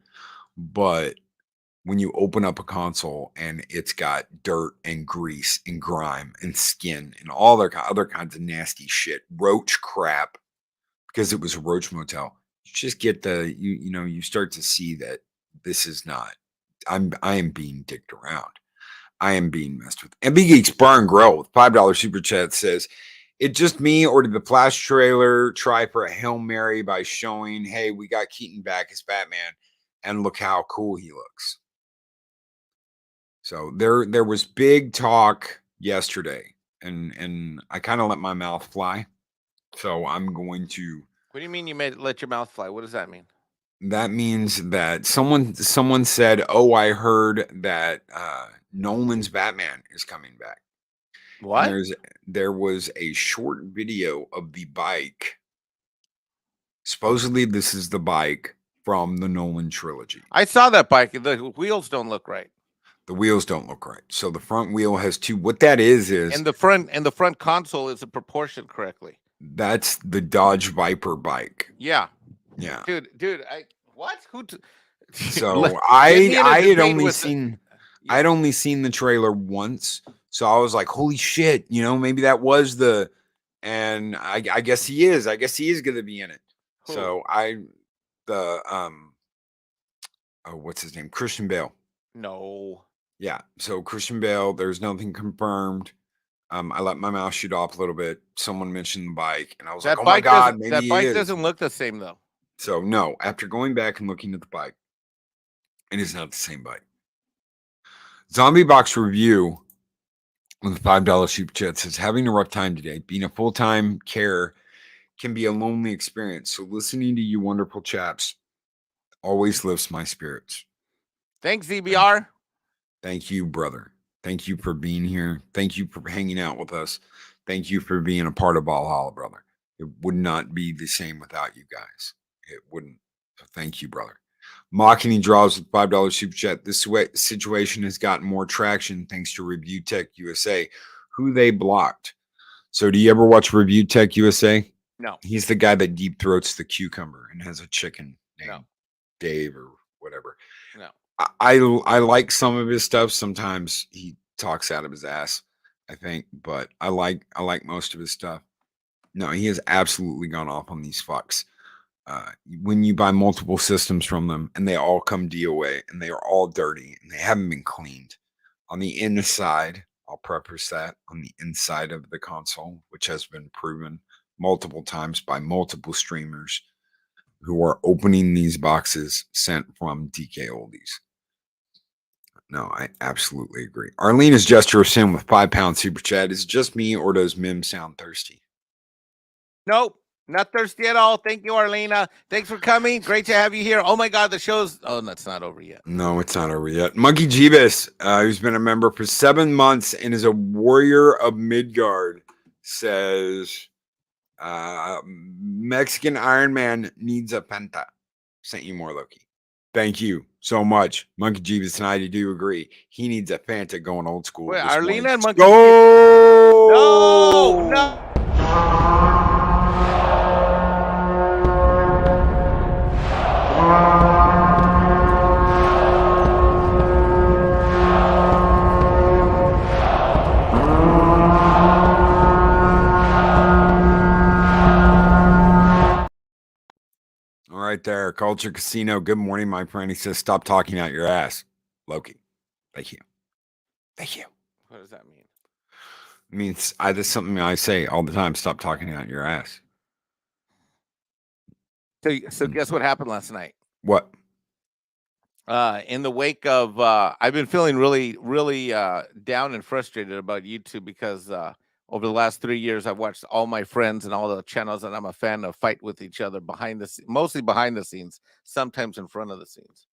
but when you open up a console and it's got dirt and grease and grime and skin and all their other kinds of nasty shit, roach crap, because it was a roach motel, you just get you start to see that this is not, I am being dicked around. I am being messed with. MB Geeks Bar and Grill with $5 super chat says, it just me, or did the Flash trailer try for a Hail Mary by showing, hey, we got Keaton back as Batman and look how cool he looks? So there was big talk yesterday, and I kind of let my mouth fly. So I'm going to. What do you mean you let your mouth fly? What does that mean? That means that someone said, "Oh, I heard that Nolan's Batman is coming back." What? And there was a short video of the bike. Supposedly, this is the bike from the Nolan trilogy. I saw that bike. The wheels don't look right. The wheels don't look right. So the front wheel has two. What that is and the front console isn't proportioned correctly. That's the Dodge Viper bike. Yeah. Yeah. Dude, what? So I had only seen the trailer once. So I was like, holy shit, maybe that was and I guess he is. I guess he is gonna be in it. Who? So what's his name? Christian Bale. No. Yeah. So Christian Bale, there's nothing confirmed. I let my mouth shoot off a little bit. Someone mentioned the bike, and I was like, "Oh my god, maybe that he bike is." doesn't look the same though. So no, after going back and looking at the bike, it is not the same bike. Zombie Box Review with a $5 super chat says, having a rough time today. Being a full-time carer can be a lonely experience. So listening to you wonderful chaps always lifts my spirits. Thanks, ZBR. Thank you, brother. Thank you for being here. Thank you for hanging out with us. Thank you for being a part of Valhalla, brother. It would not be the same without you guys. It wouldn't. So thank you, brother. Mocking draws with $5 super chat. This situation has gotten more traction thanks to Review Tech USA, who they blocked. So do you ever watch Review Tech USA? No. He's the guy that deep throats the cucumber and has a chicken named No. Dave or whatever. No. I like some of his stuff. Sometimes he talks out of his ass, I think, but I like most of his stuff. No, he has absolutely gone off on these fucks. When you buy multiple systems from them and they all come DOA and they are all dirty and they haven't been cleaned on the inside, I'll preface that, on the inside of the console, which has been proven multiple times by multiple streamers who are opening these boxes sent from DK Oldies. No, I absolutely agree. Arlena's gesture of sin with £5 super chat. Is it just me or does Mim sound thirsty? Nope. Not thirsty at all. Thank you, Arlena. Thanks for coming. Great to have you here. Oh my God, the show's that's not over yet. No, it's not over yet. Monkey Jeebus, who's been a member for 7 months and is a warrior of Midgard, says Mexican Ironman needs a penta. Sent you more, Loki. Thank you so much. Monkey Jeebus and I do agree. He needs a Fanta going old school. Wait, this Arlena morning. and Monkey Go! No. All right there. Culture Casino. Good morning, my friend. He says, stop talking out your ass. Loki. Thank you. Thank you. What does that mean? It means that's something I say all the time. Stop talking out your ass. So guess what happened last night? What? In the wake of I've been feeling really, really down and frustrated about YouTube because over the last 3 years, I've watched all my friends and all the channels that I'm a fan of fight with each other mostly behind the scenes, sometimes in front of the scenes.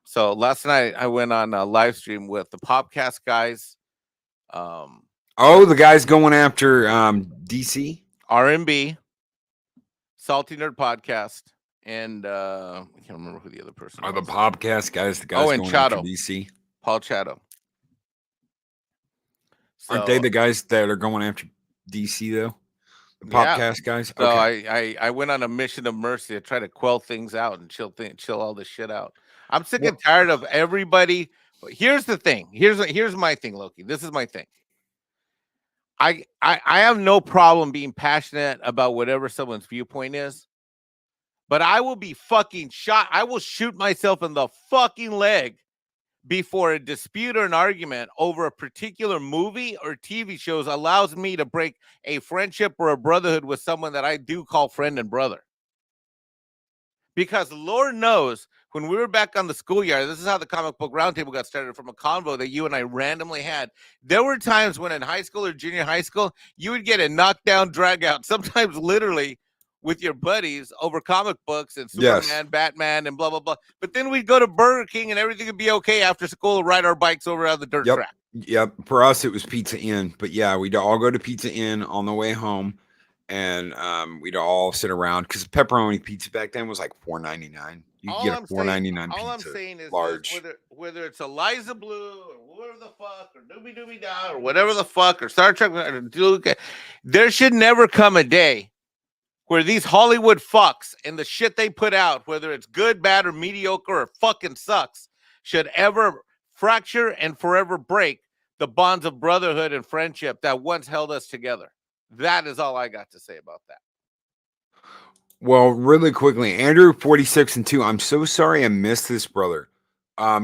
So last night I went on a live stream with the Popcast guys. The guys going after DC? R&B, Salty Nerd Podcast, and I can't remember who the other person Are was. the Popcast guys the guys and going Chato. after DC? Paul Chato. So, aren't they the guys that are going after DC though? The Popcast guys? So okay. I went on a mission of mercy to try to quell things out and chill all this shit out. I'm sick and tired of everybody. Here's the thing. Here's my thing, Loki. This is my thing. I have no problem being passionate about whatever someone's viewpoint is, but I will be fucking shot. I will shoot myself in the fucking leg before a dispute or an argument over a particular movie or TV shows allows me to break a friendship or a brotherhood with someone that I do call friend and brother. Because Lord knows, when we were back on the schoolyard, this is how the comic book roundtable got started, from a convo that you and I randomly had. There were times when in high school or junior high school, you would get a knockdown, drag out, sometimes literally with your buddies over comic books and Superman, Batman, and blah, blah, blah. But then we'd go to Burger King and everything would be okay after school and ride our bikes over on the dirt track. Yep. For us, it was Pizza Inn. But yeah, we'd all go to Pizza Inn on the way home. And we'd all sit around because pepperoni pizza back then was like $4.99. You could get a $4.99 pizza. All I'm saying is large. Whether it's Eliza Blue or whatever the fuck, or Doobie Doobie Da or whatever the fuck, or Star Trek, there should never come a day where these Hollywood fucks and the shit they put out, whether it's good, bad, or mediocre, or fucking sucks, should ever fracture and forever break the bonds of brotherhood and friendship that once held us together. That is all I got to say about that. Well, really quickly, Andrew 46 and 2. I'm so sorry I missed this, brother.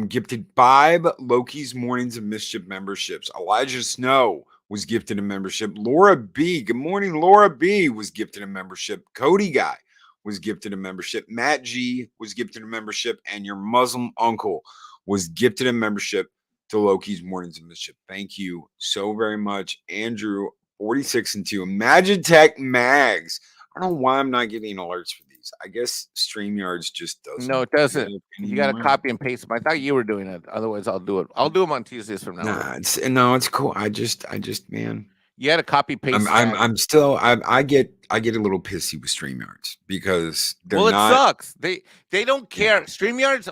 Gifted 5 Loki's Mornings of Mischief memberships. Elijah Snow was gifted a membership. Laura B. Good morning, Laura B. was gifted a membership. Cody Guy was gifted a membership. Matt G was gifted a membership. And your Muslim uncle was gifted a membership to Loki's Mornings of Mischief. Thank you so very much, Andrew. 46 and 2. Magitech Mags. I don't know why I'm not getting alerts for these. I guess StreamYards just doesn't. No, it doesn't. work You got to anymore. copy and paste them. I thought you were doing it. Otherwise, I'll do it. I'll do them on Tuesdays from now on. Nah, it's cool. I just, man. You got to copy paste. I'm still. I get a little pissy with StreamYards because they're Well, it not. sucks. They don't care. StreamYards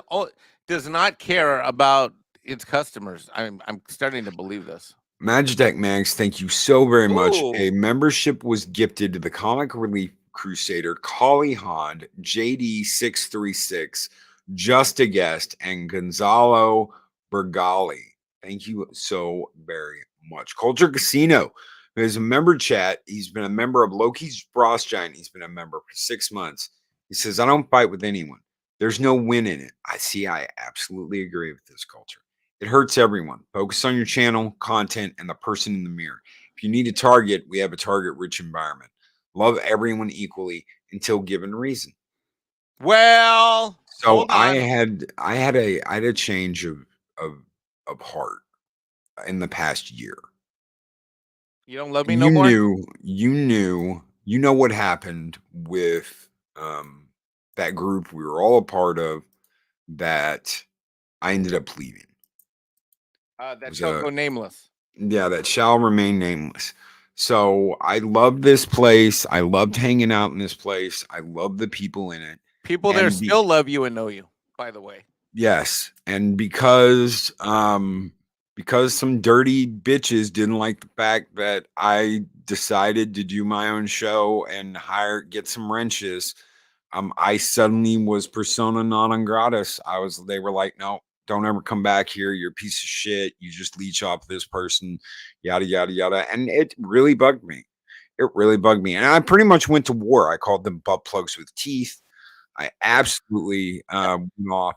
does not care about its customers. I'm starting to believe this. Magitech Mags, thank you so very much. Ooh. A membership was gifted to the Comic Relief Crusader, Collie Hond, JD636, Just a Guest, and Gonzalo Bergali. Thank you so very much. Culture Casino, who is a member chat. He's been a member of Loki's Frost Giant. He's been a member for 6 months. He says, I don't fight with anyone. There's no win in it. I absolutely agree with this, Culture. It hurts everyone. Focus on your channel, content, and the person in the mirror. If you need a target, we have a target-rich environment. Love everyone equally until given reason. Well, So hold on. I had a change of heart in the past year. You don't love me no more? You know what happened with that group we were all a part of that I ended up leaving. That shall go nameless. Yeah, that shall remain nameless. So I love this place. I loved hanging out in this place. I love the people in it. People there still love you and know you, by the way. Yes. And because some dirty bitches didn't like the fact that I decided to do my own show and get some wrenches, I suddenly was persona non gratis. They were like, no, don't ever come back here. You're a piece of shit. You just leech off this person, yada, yada, yada. And it really bugged me. And I pretty much went to war. I called them butt plugs with teeth. I absolutely went off.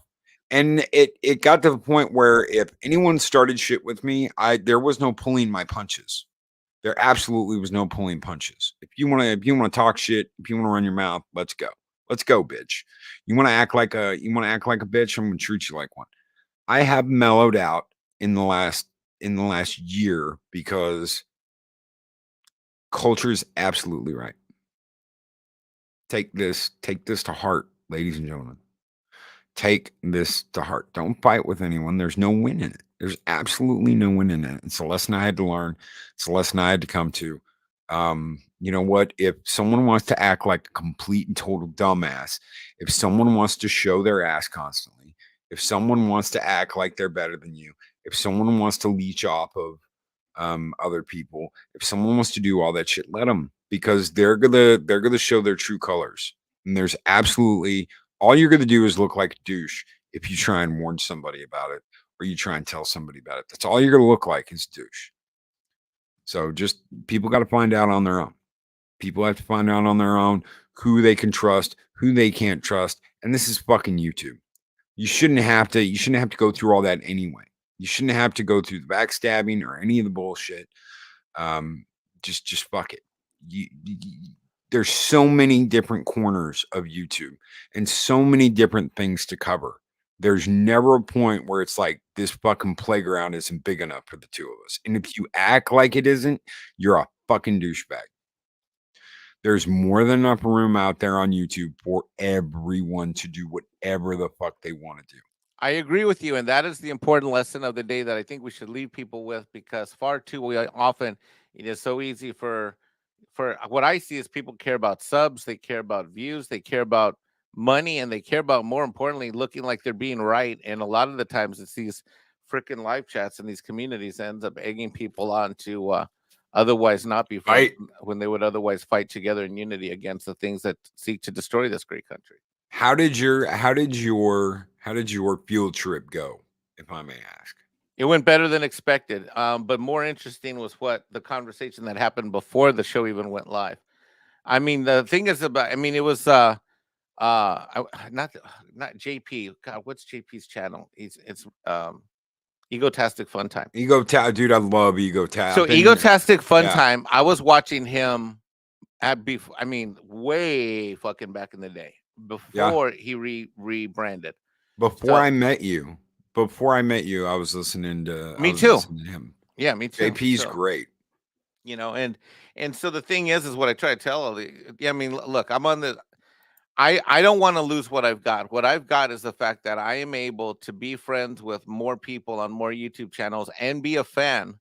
And it got to the point where if anyone started shit with me, there was no pulling my punches. There absolutely was no pulling punches. If you want to talk shit, if you want to run your mouth, let's go. Let's go, bitch. You want to act like a bitch, I'm going to treat you like one. I have mellowed out in the last year because culture is absolutely right. Take this to heart, ladies and gentlemen. Take this to heart. Don't fight with anyone. There's no win in it. There's absolutely no win in it. It's a lesson I had to learn. It's a lesson I had to come to. You know what? If someone wants to act like a complete and total dumbass, if someone wants to show their ass constantly, if someone wants to act like they're better than you, if someone wants to leech off of other people, if someone wants to do all that shit, let them, because they're gonna show their true colors. And there's absolutely all you're gonna do is look like a douche if you try and warn somebody about it or you try and tell somebody about it. That's all you're gonna look like is douche. So just people got to find out on their own. People have to find out on their own who they can trust, who they can't trust. And this is fucking YouTube. You shouldn't have to go through all that anyway. You shouldn't have to go through the backstabbing or any of the bullshit. Just fuck it. There's so many different corners of YouTube and so many different things to cover. There's never a point where it's like this fucking playground isn't big enough for the two of us. And if you act like it isn't, you're a fucking douchebag. There's more than enough room out there on YouTube for everyone to do whatever the fuck they want to do. I agree with you. And that is the important lesson of the day that I think we should leave people with, because far too often it is so easy for what I see is people care about subs, they care about views, they care about money, and they care about, more importantly, looking like they're being right. And a lot of the times it's these freaking live chats in these communities ends up egging people on to otherwise not be friends when they would otherwise fight together in unity against the things that seek to destroy this great country. How did your field trip go, if I may ask? It went better than expected, but more interesting was what the conversation that happened before the show even went live. I mean, the thing is about, I mean, it was Not JP. God, what's JP's channel? It's Egotastic Fun Time. Dude, I love Ego Tap. So Egotastic Fun yeah. Time. I was watching him at before. I mean, way fucking back in the day before he rebranded. Before I met you, I was listening to. Me too. Listening to him. Yeah, me too. JP's great. You know, and so the thing is what I try to tell all the. Yeah, I mean, look, I'm on the. I don't want to lose what I've got. What I've got is the fact that I am able to be friends with more people on more YouTube channels and be a fan.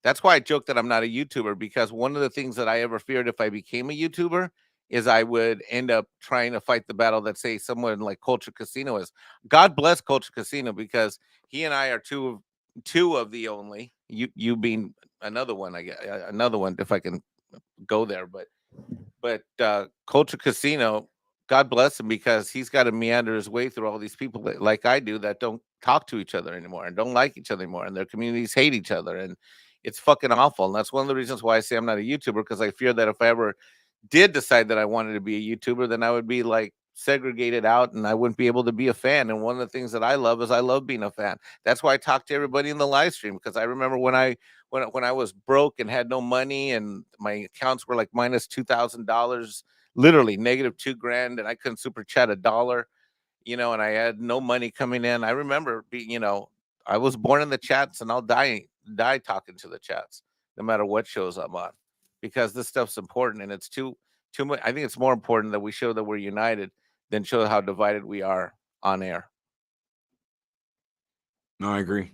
That's why I joke that I'm not a YouTuber, because one of the things that I ever feared if I became a YouTuber is I would end up trying to fight the battle that, say, someone like Culture Casino is. God bless Culture Casino, because he and I are two of the only, you being another one, I guess, another one if I can go there, but Culture Casino, God bless him, because he's got to meander his way through all these people that, like I do, that don't talk to each other anymore and don't like each other anymore, and their communities hate each other, and it's fucking awful. And that's one of the reasons why I say I'm not a YouTuber, because I fear that if I ever did decide that I wanted to be a YouTuber, then I would be like segregated out and I wouldn't be able to be a fan. And one of the things that I love is I love being a fan. That's why I talk to everybody in the live stream, because I remember when I was broke and had no money and my accounts were like minus $2,000, literally negative $2,000, and I couldn't super chat $1, you know, and I had no money coming in. I remember being, you know, I was born in the chats, and I'll die talking to the chats, no matter what shows I'm on, because this stuff's important, and it's too much. I think it's more important that we show that we're united than show how divided we are on air. No, I agree.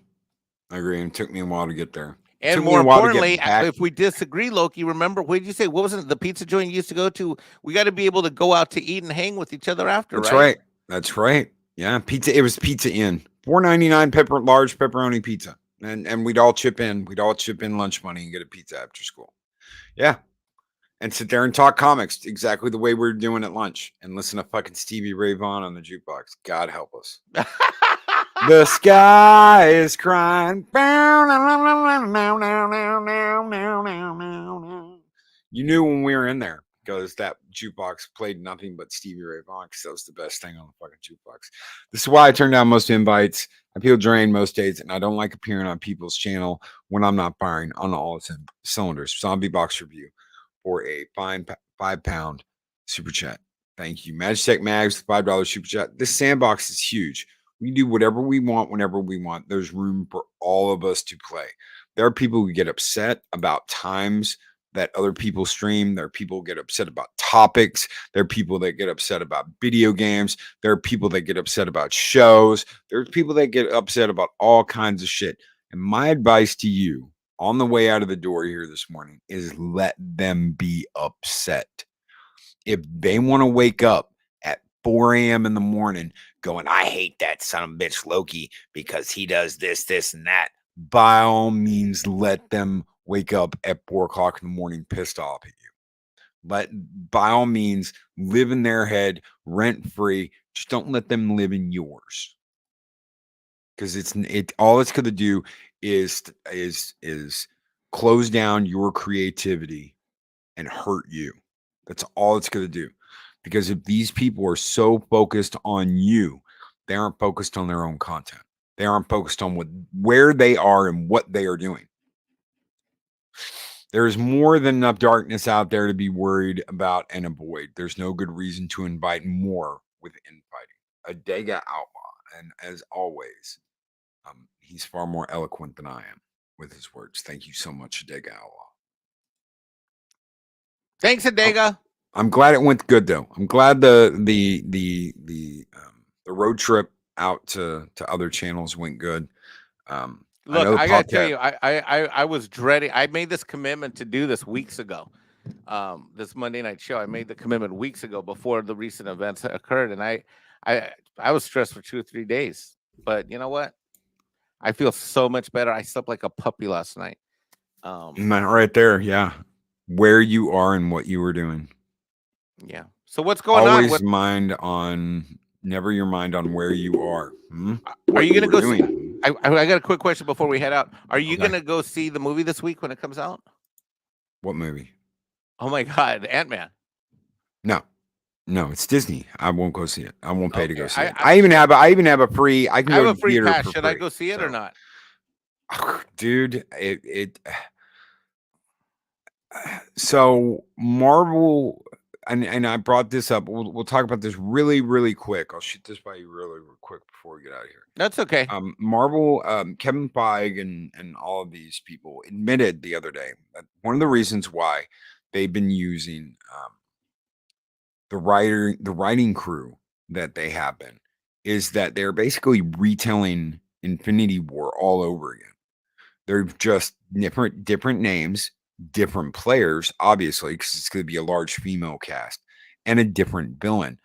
And it took me a while to get there. And more importantly, if we disagree, Loki, remember, what did you say? What was it? The pizza joint you used to go to? We got to be able to go out to eat and hang with each other after, right? That's right. Yeah, pizza. It was Pizza Inn, $4.99 large pepperoni pizza, and we'd all chip in. We'd all chip in lunch money and get a pizza after school. Yeah, and sit there and talk comics exactly the way we're doing at lunch, and listen to fucking Stevie Ray Vaughan on the jukebox. God help us. The sky is crying. You knew when we were in there, because that jukebox played nothing but Stevie Ray Vaughan, because that was the best thing on the fucking jukebox. This is why I turn down most invites. I feel drained most days, and I don't like appearing on people's channel when I'm not firing on all cylinders. Zombie Box Review for a fine £5 super chat. Thank you. Magitech Mags, $5 super chat. This sandbox is huge. We can do whatever we want whenever we want. There's room for all of us to play. There are people who get upset about times that other people stream. There are people who get upset about topics. There are people that get upset about video games. There are people that get upset about shows. There's people that get upset about all kinds of shit. And my advice to you on the way out of the door here this morning is let them be upset. If they want to wake up at 4 a.m. in the morning going, I hate that son of a bitch Loki because he does this, and that, by all means, let them wake up at 4 o'clock in the morning pissed off at you. But by all means, live in their head rent free. Just don't let them live in yours. Because all it's going to do is close down your creativity and hurt you. That's all it's going to do. Because if these people are so focused on you, they aren't focused on their own content. They aren't focused on where they are and what they are doing. There's more than enough darkness out there to be worried about and avoid. There's no good reason to invite more with infighting. Adega Outlaw. And as always, he's far more eloquent than I am with his words. Thank you so much, Adega Outlaw. Thanks, Adega. I'm glad it went good, though. I'm glad the road trip out to other channels went good. Look, I gotta tell you, I was dreading. I made this commitment to do this weeks ago. This Monday night show, I made the commitment weeks ago before the recent events occurred, and I was stressed for 2 or 3 days. But you know what? I feel so much better. I slept like a puppy last night. Right there, yeah. Where you are and what you were doing. Yeah. So what's going on? Always never your mind on where you are. Are you gonna go see? I got a quick question before we head out. Are you gonna go see the movie this week when it comes out? What movie? Oh my God, Ant-Man. No. No, it's Disney. I won't go see it. I won't pay to go Okay, see it. I even have a free. I can I have go a to free theater pass. for Should free. I go see it or So, not? dude, so Marvel, and I brought this up. We'll talk about this really quick. I'll shoot this by you really quick before we get out of here. That's okay. Marvel, Kevin Feige and all of these people admitted the other day that one of the reasons why they've been using the writing crew that they have been is that they're basically retelling Infinity War all over again. They're just different names, different players, obviously, because it's going to be a large female cast and a different villain.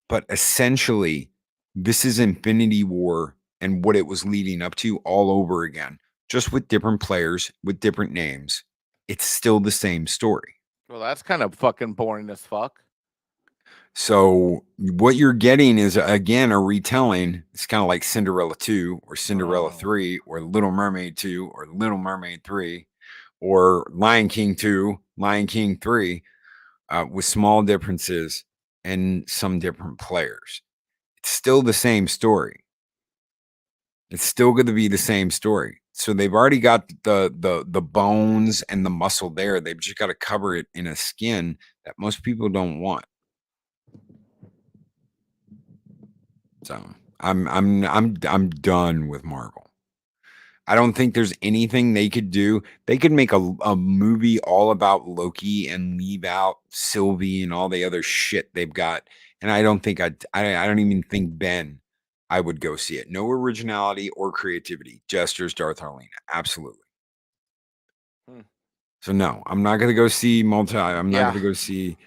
But essentially, this is Infinity War and what it was leading up to all over again, just with different players, with different names. It's still the same story. Well, that's kind of fucking boring as fuck. So what you're getting is again a retelling. It's kind of like Cinderella 2 or Cinderella 3 or Little Mermaid 2 or Little Mermaid 3 or Lion King 2, Lion King 3, with small differences and some different players. It's still the same story. It's still going to be the same story. So they've already got the bones and the muscle there. They've just got to cover it in a skin that most people don't want. So I'm done with Marvel. I don't think there's anything they could do. They could make a movie all about Loki and leave out Sylvie and all the other shit they've got. And I don't think I don't even think Ben I would go see it. No originality or creativity. Gestures Darth Harlina. Absolutely. Hmm. So no, I'm not gonna go see I'm not Yeah. gonna go see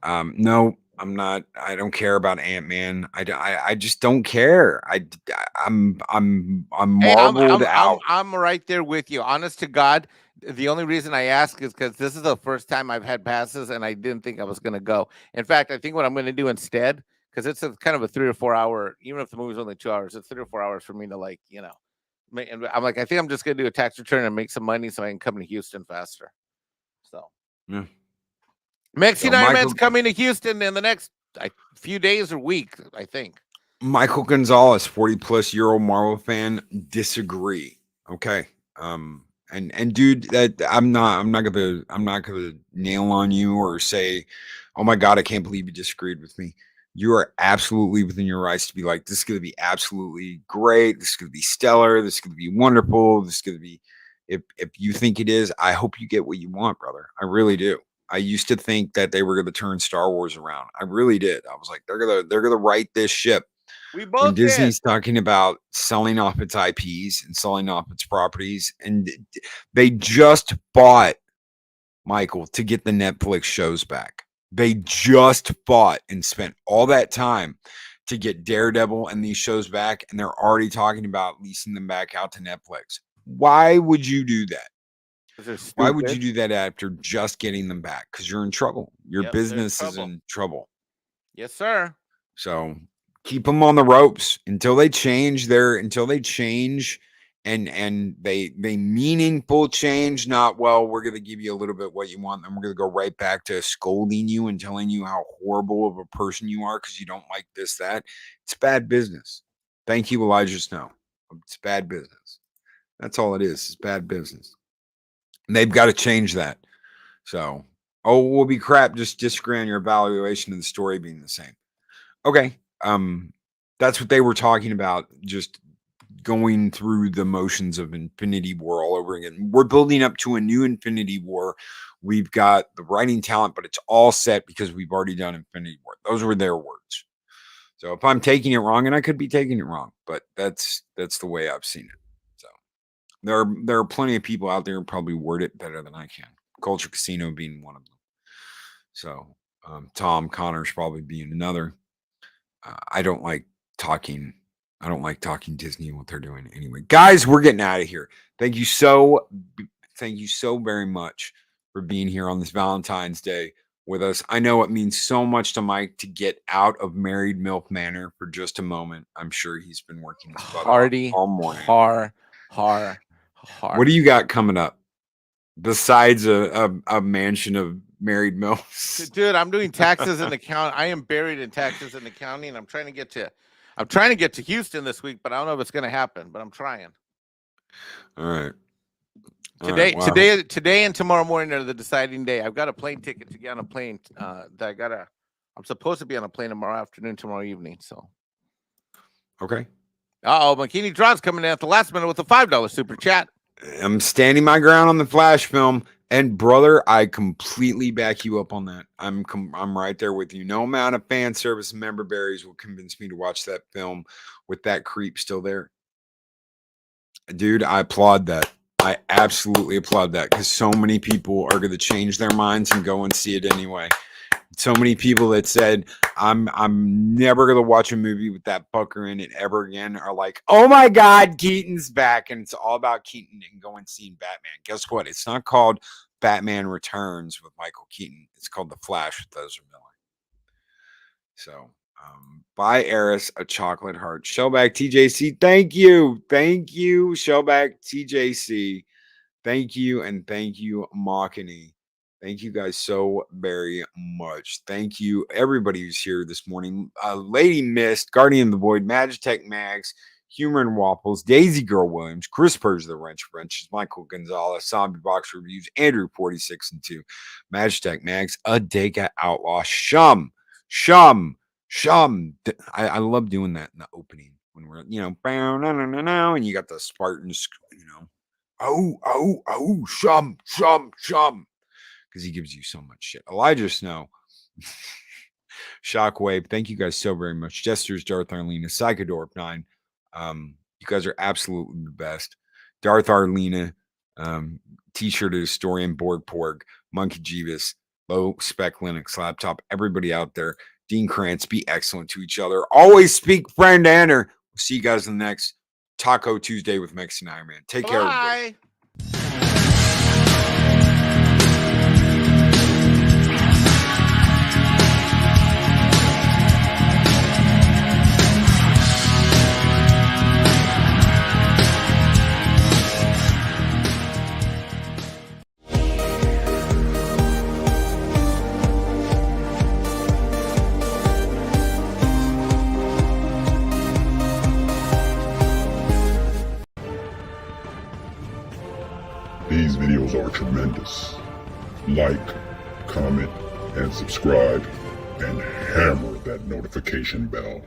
no, I'm not. I don't care about Ant-Man. I just don't care. I'm Hey, marveled out. I'm right there with you. Honest to God, the only reason I ask is because this is the first time I've had passes, and I didn't think I was going to go. In fact, I think what I'm going to do instead, because it's a kind of a 3 or 4 hour, even if the movie's only 2 hours, it's 3 or 4 hours for me to and I'm like, I think I'm just going to do a tax return and make some money so I can come to Houston faster. So, Yeah. Mexican So Ironman's Michael coming to Houston in the next few days or week, I think. Michael Gonzalez, 40-plus-year-old Marvel fan, disagree. Okay. And dude, that I'm not gonna nail on you or say, oh my God, I can't believe you disagreed with me. You are absolutely within your rights to be like, this is gonna be absolutely great, this is gonna be stellar, this is gonna be wonderful, this is gonna be if you think it is, I hope you get what you want, brother. I really do. I used to think that they were gonna turn Star Wars around. I really did. I was like, they're gonna right this ship. We When both did. Disney's talking about selling off its IPs and selling off its properties, and they just bought Michael to get the Netflix shows back. They just bought and spent all that time to get Daredevil and these shows back, and they're already talking about leasing them back out to Netflix. Why would you do that? Why would you do that after just getting them back? Because you're in trouble. Your Yep, they're in business is trouble. in trouble. Yes, sir. So keep them on the ropes until they change and they meaningful change, not, well, we're going to give you a little bit what you want, and we're going to go right back to scolding you and telling you how horrible of a person you are because you don't like this, that. It's bad business. Thank you, Elijah Snow. It's bad business. That's all it is. It's bad business. And they've got to change that. So, oh, we'll be crap. Just disagree on your evaluation of the story being the same. Okay. That's what they were talking about, just going through the motions of Infinity War all over again. We're building up to a new Infinity War. We've got the writing talent, but it's all set because we've already done Infinity War. Those were their words. So if I'm taking it wrong, and I could be taking it wrong, but that's the way I've seen it. So there are plenty of people out there who probably word it better than I can. Culture Casino being one of them. So Tom Connor's probably being another. I don't like talking Disney and what they're doing anyway. Guys, we're getting out of here. Thank you so very much for being here on this Valentine's Day with us. I know it means so much to Mike to get out of Married Milk Manor for just a moment. I'm sure he's been working his butt off all morning. Har. What do you got coming up besides a mansion of married MILFs. Dude, I'm doing taxes in the county. I am buried in taxes in the county, and I'm trying to get to Houston this week, but I don't know if it's going to happen. But I'm trying. All right. Today, and tomorrow morning are the deciding day. I've got a plane ticket to get on a plane. I'm supposed to be on a plane tomorrow afternoon, tomorrow evening. So, Okay. Makini Draw's coming in at the last minute with a $5 super chat. I'm standing my ground on the Flash film, and brother, I completely back you up on that. I'm right there with you. No amount of fan service and member berries will convince me to watch that film with that creep still there. Dude, I applaud that. I absolutely applaud that because so many people are going to change their minds and go and see it anyway. So many people that said, I'm never going to watch a movie with that fucker in it ever again are like, oh my God, Keaton's back. And it's all about Keaton and going and seeing Batman. Guess what? It's not called Batman Returns with Michael Keaton. It's called The Flash with Ezra Miller. So, buy Eris a chocolate heart. Shellback TJC, thank you. Thank you, Shellback TJC. Thank you, and thank you, Makini. Thank you guys so very much. Thank you, everybody who's here this morning. Lady Mist, Guardian of the Void, Magitech Mags, Humor and Waffles, Daisy Girl Williams, Chris Purge the Wrenches, Michael Gonzalez, Zombie Box Reviews, Andrew 46 and 2, Magitech Mags, Adega Outlaw, Shum. I love doing that in the opening when we're, and you got the Spartans, Shum. Because he gives you so much shit. Elijah Snow, Shockwave, thank you guys so very much. Jesters, Darth Arlena, Psychodorp 9. You guys are absolutely the best. Darth Arlena, T-shirt historian, Borg Porg, Monkey Jeebus, Low Spec Linux Laptop, everybody out there. Dean Krantz, be excellent to each other. Always speak friend Anner. We'll see you guys in the next Taco Tuesday with Mexican Ironman. Take care, everybody. These videos are tremendous. Like, comment, and subscribe, and hammer that notification bell.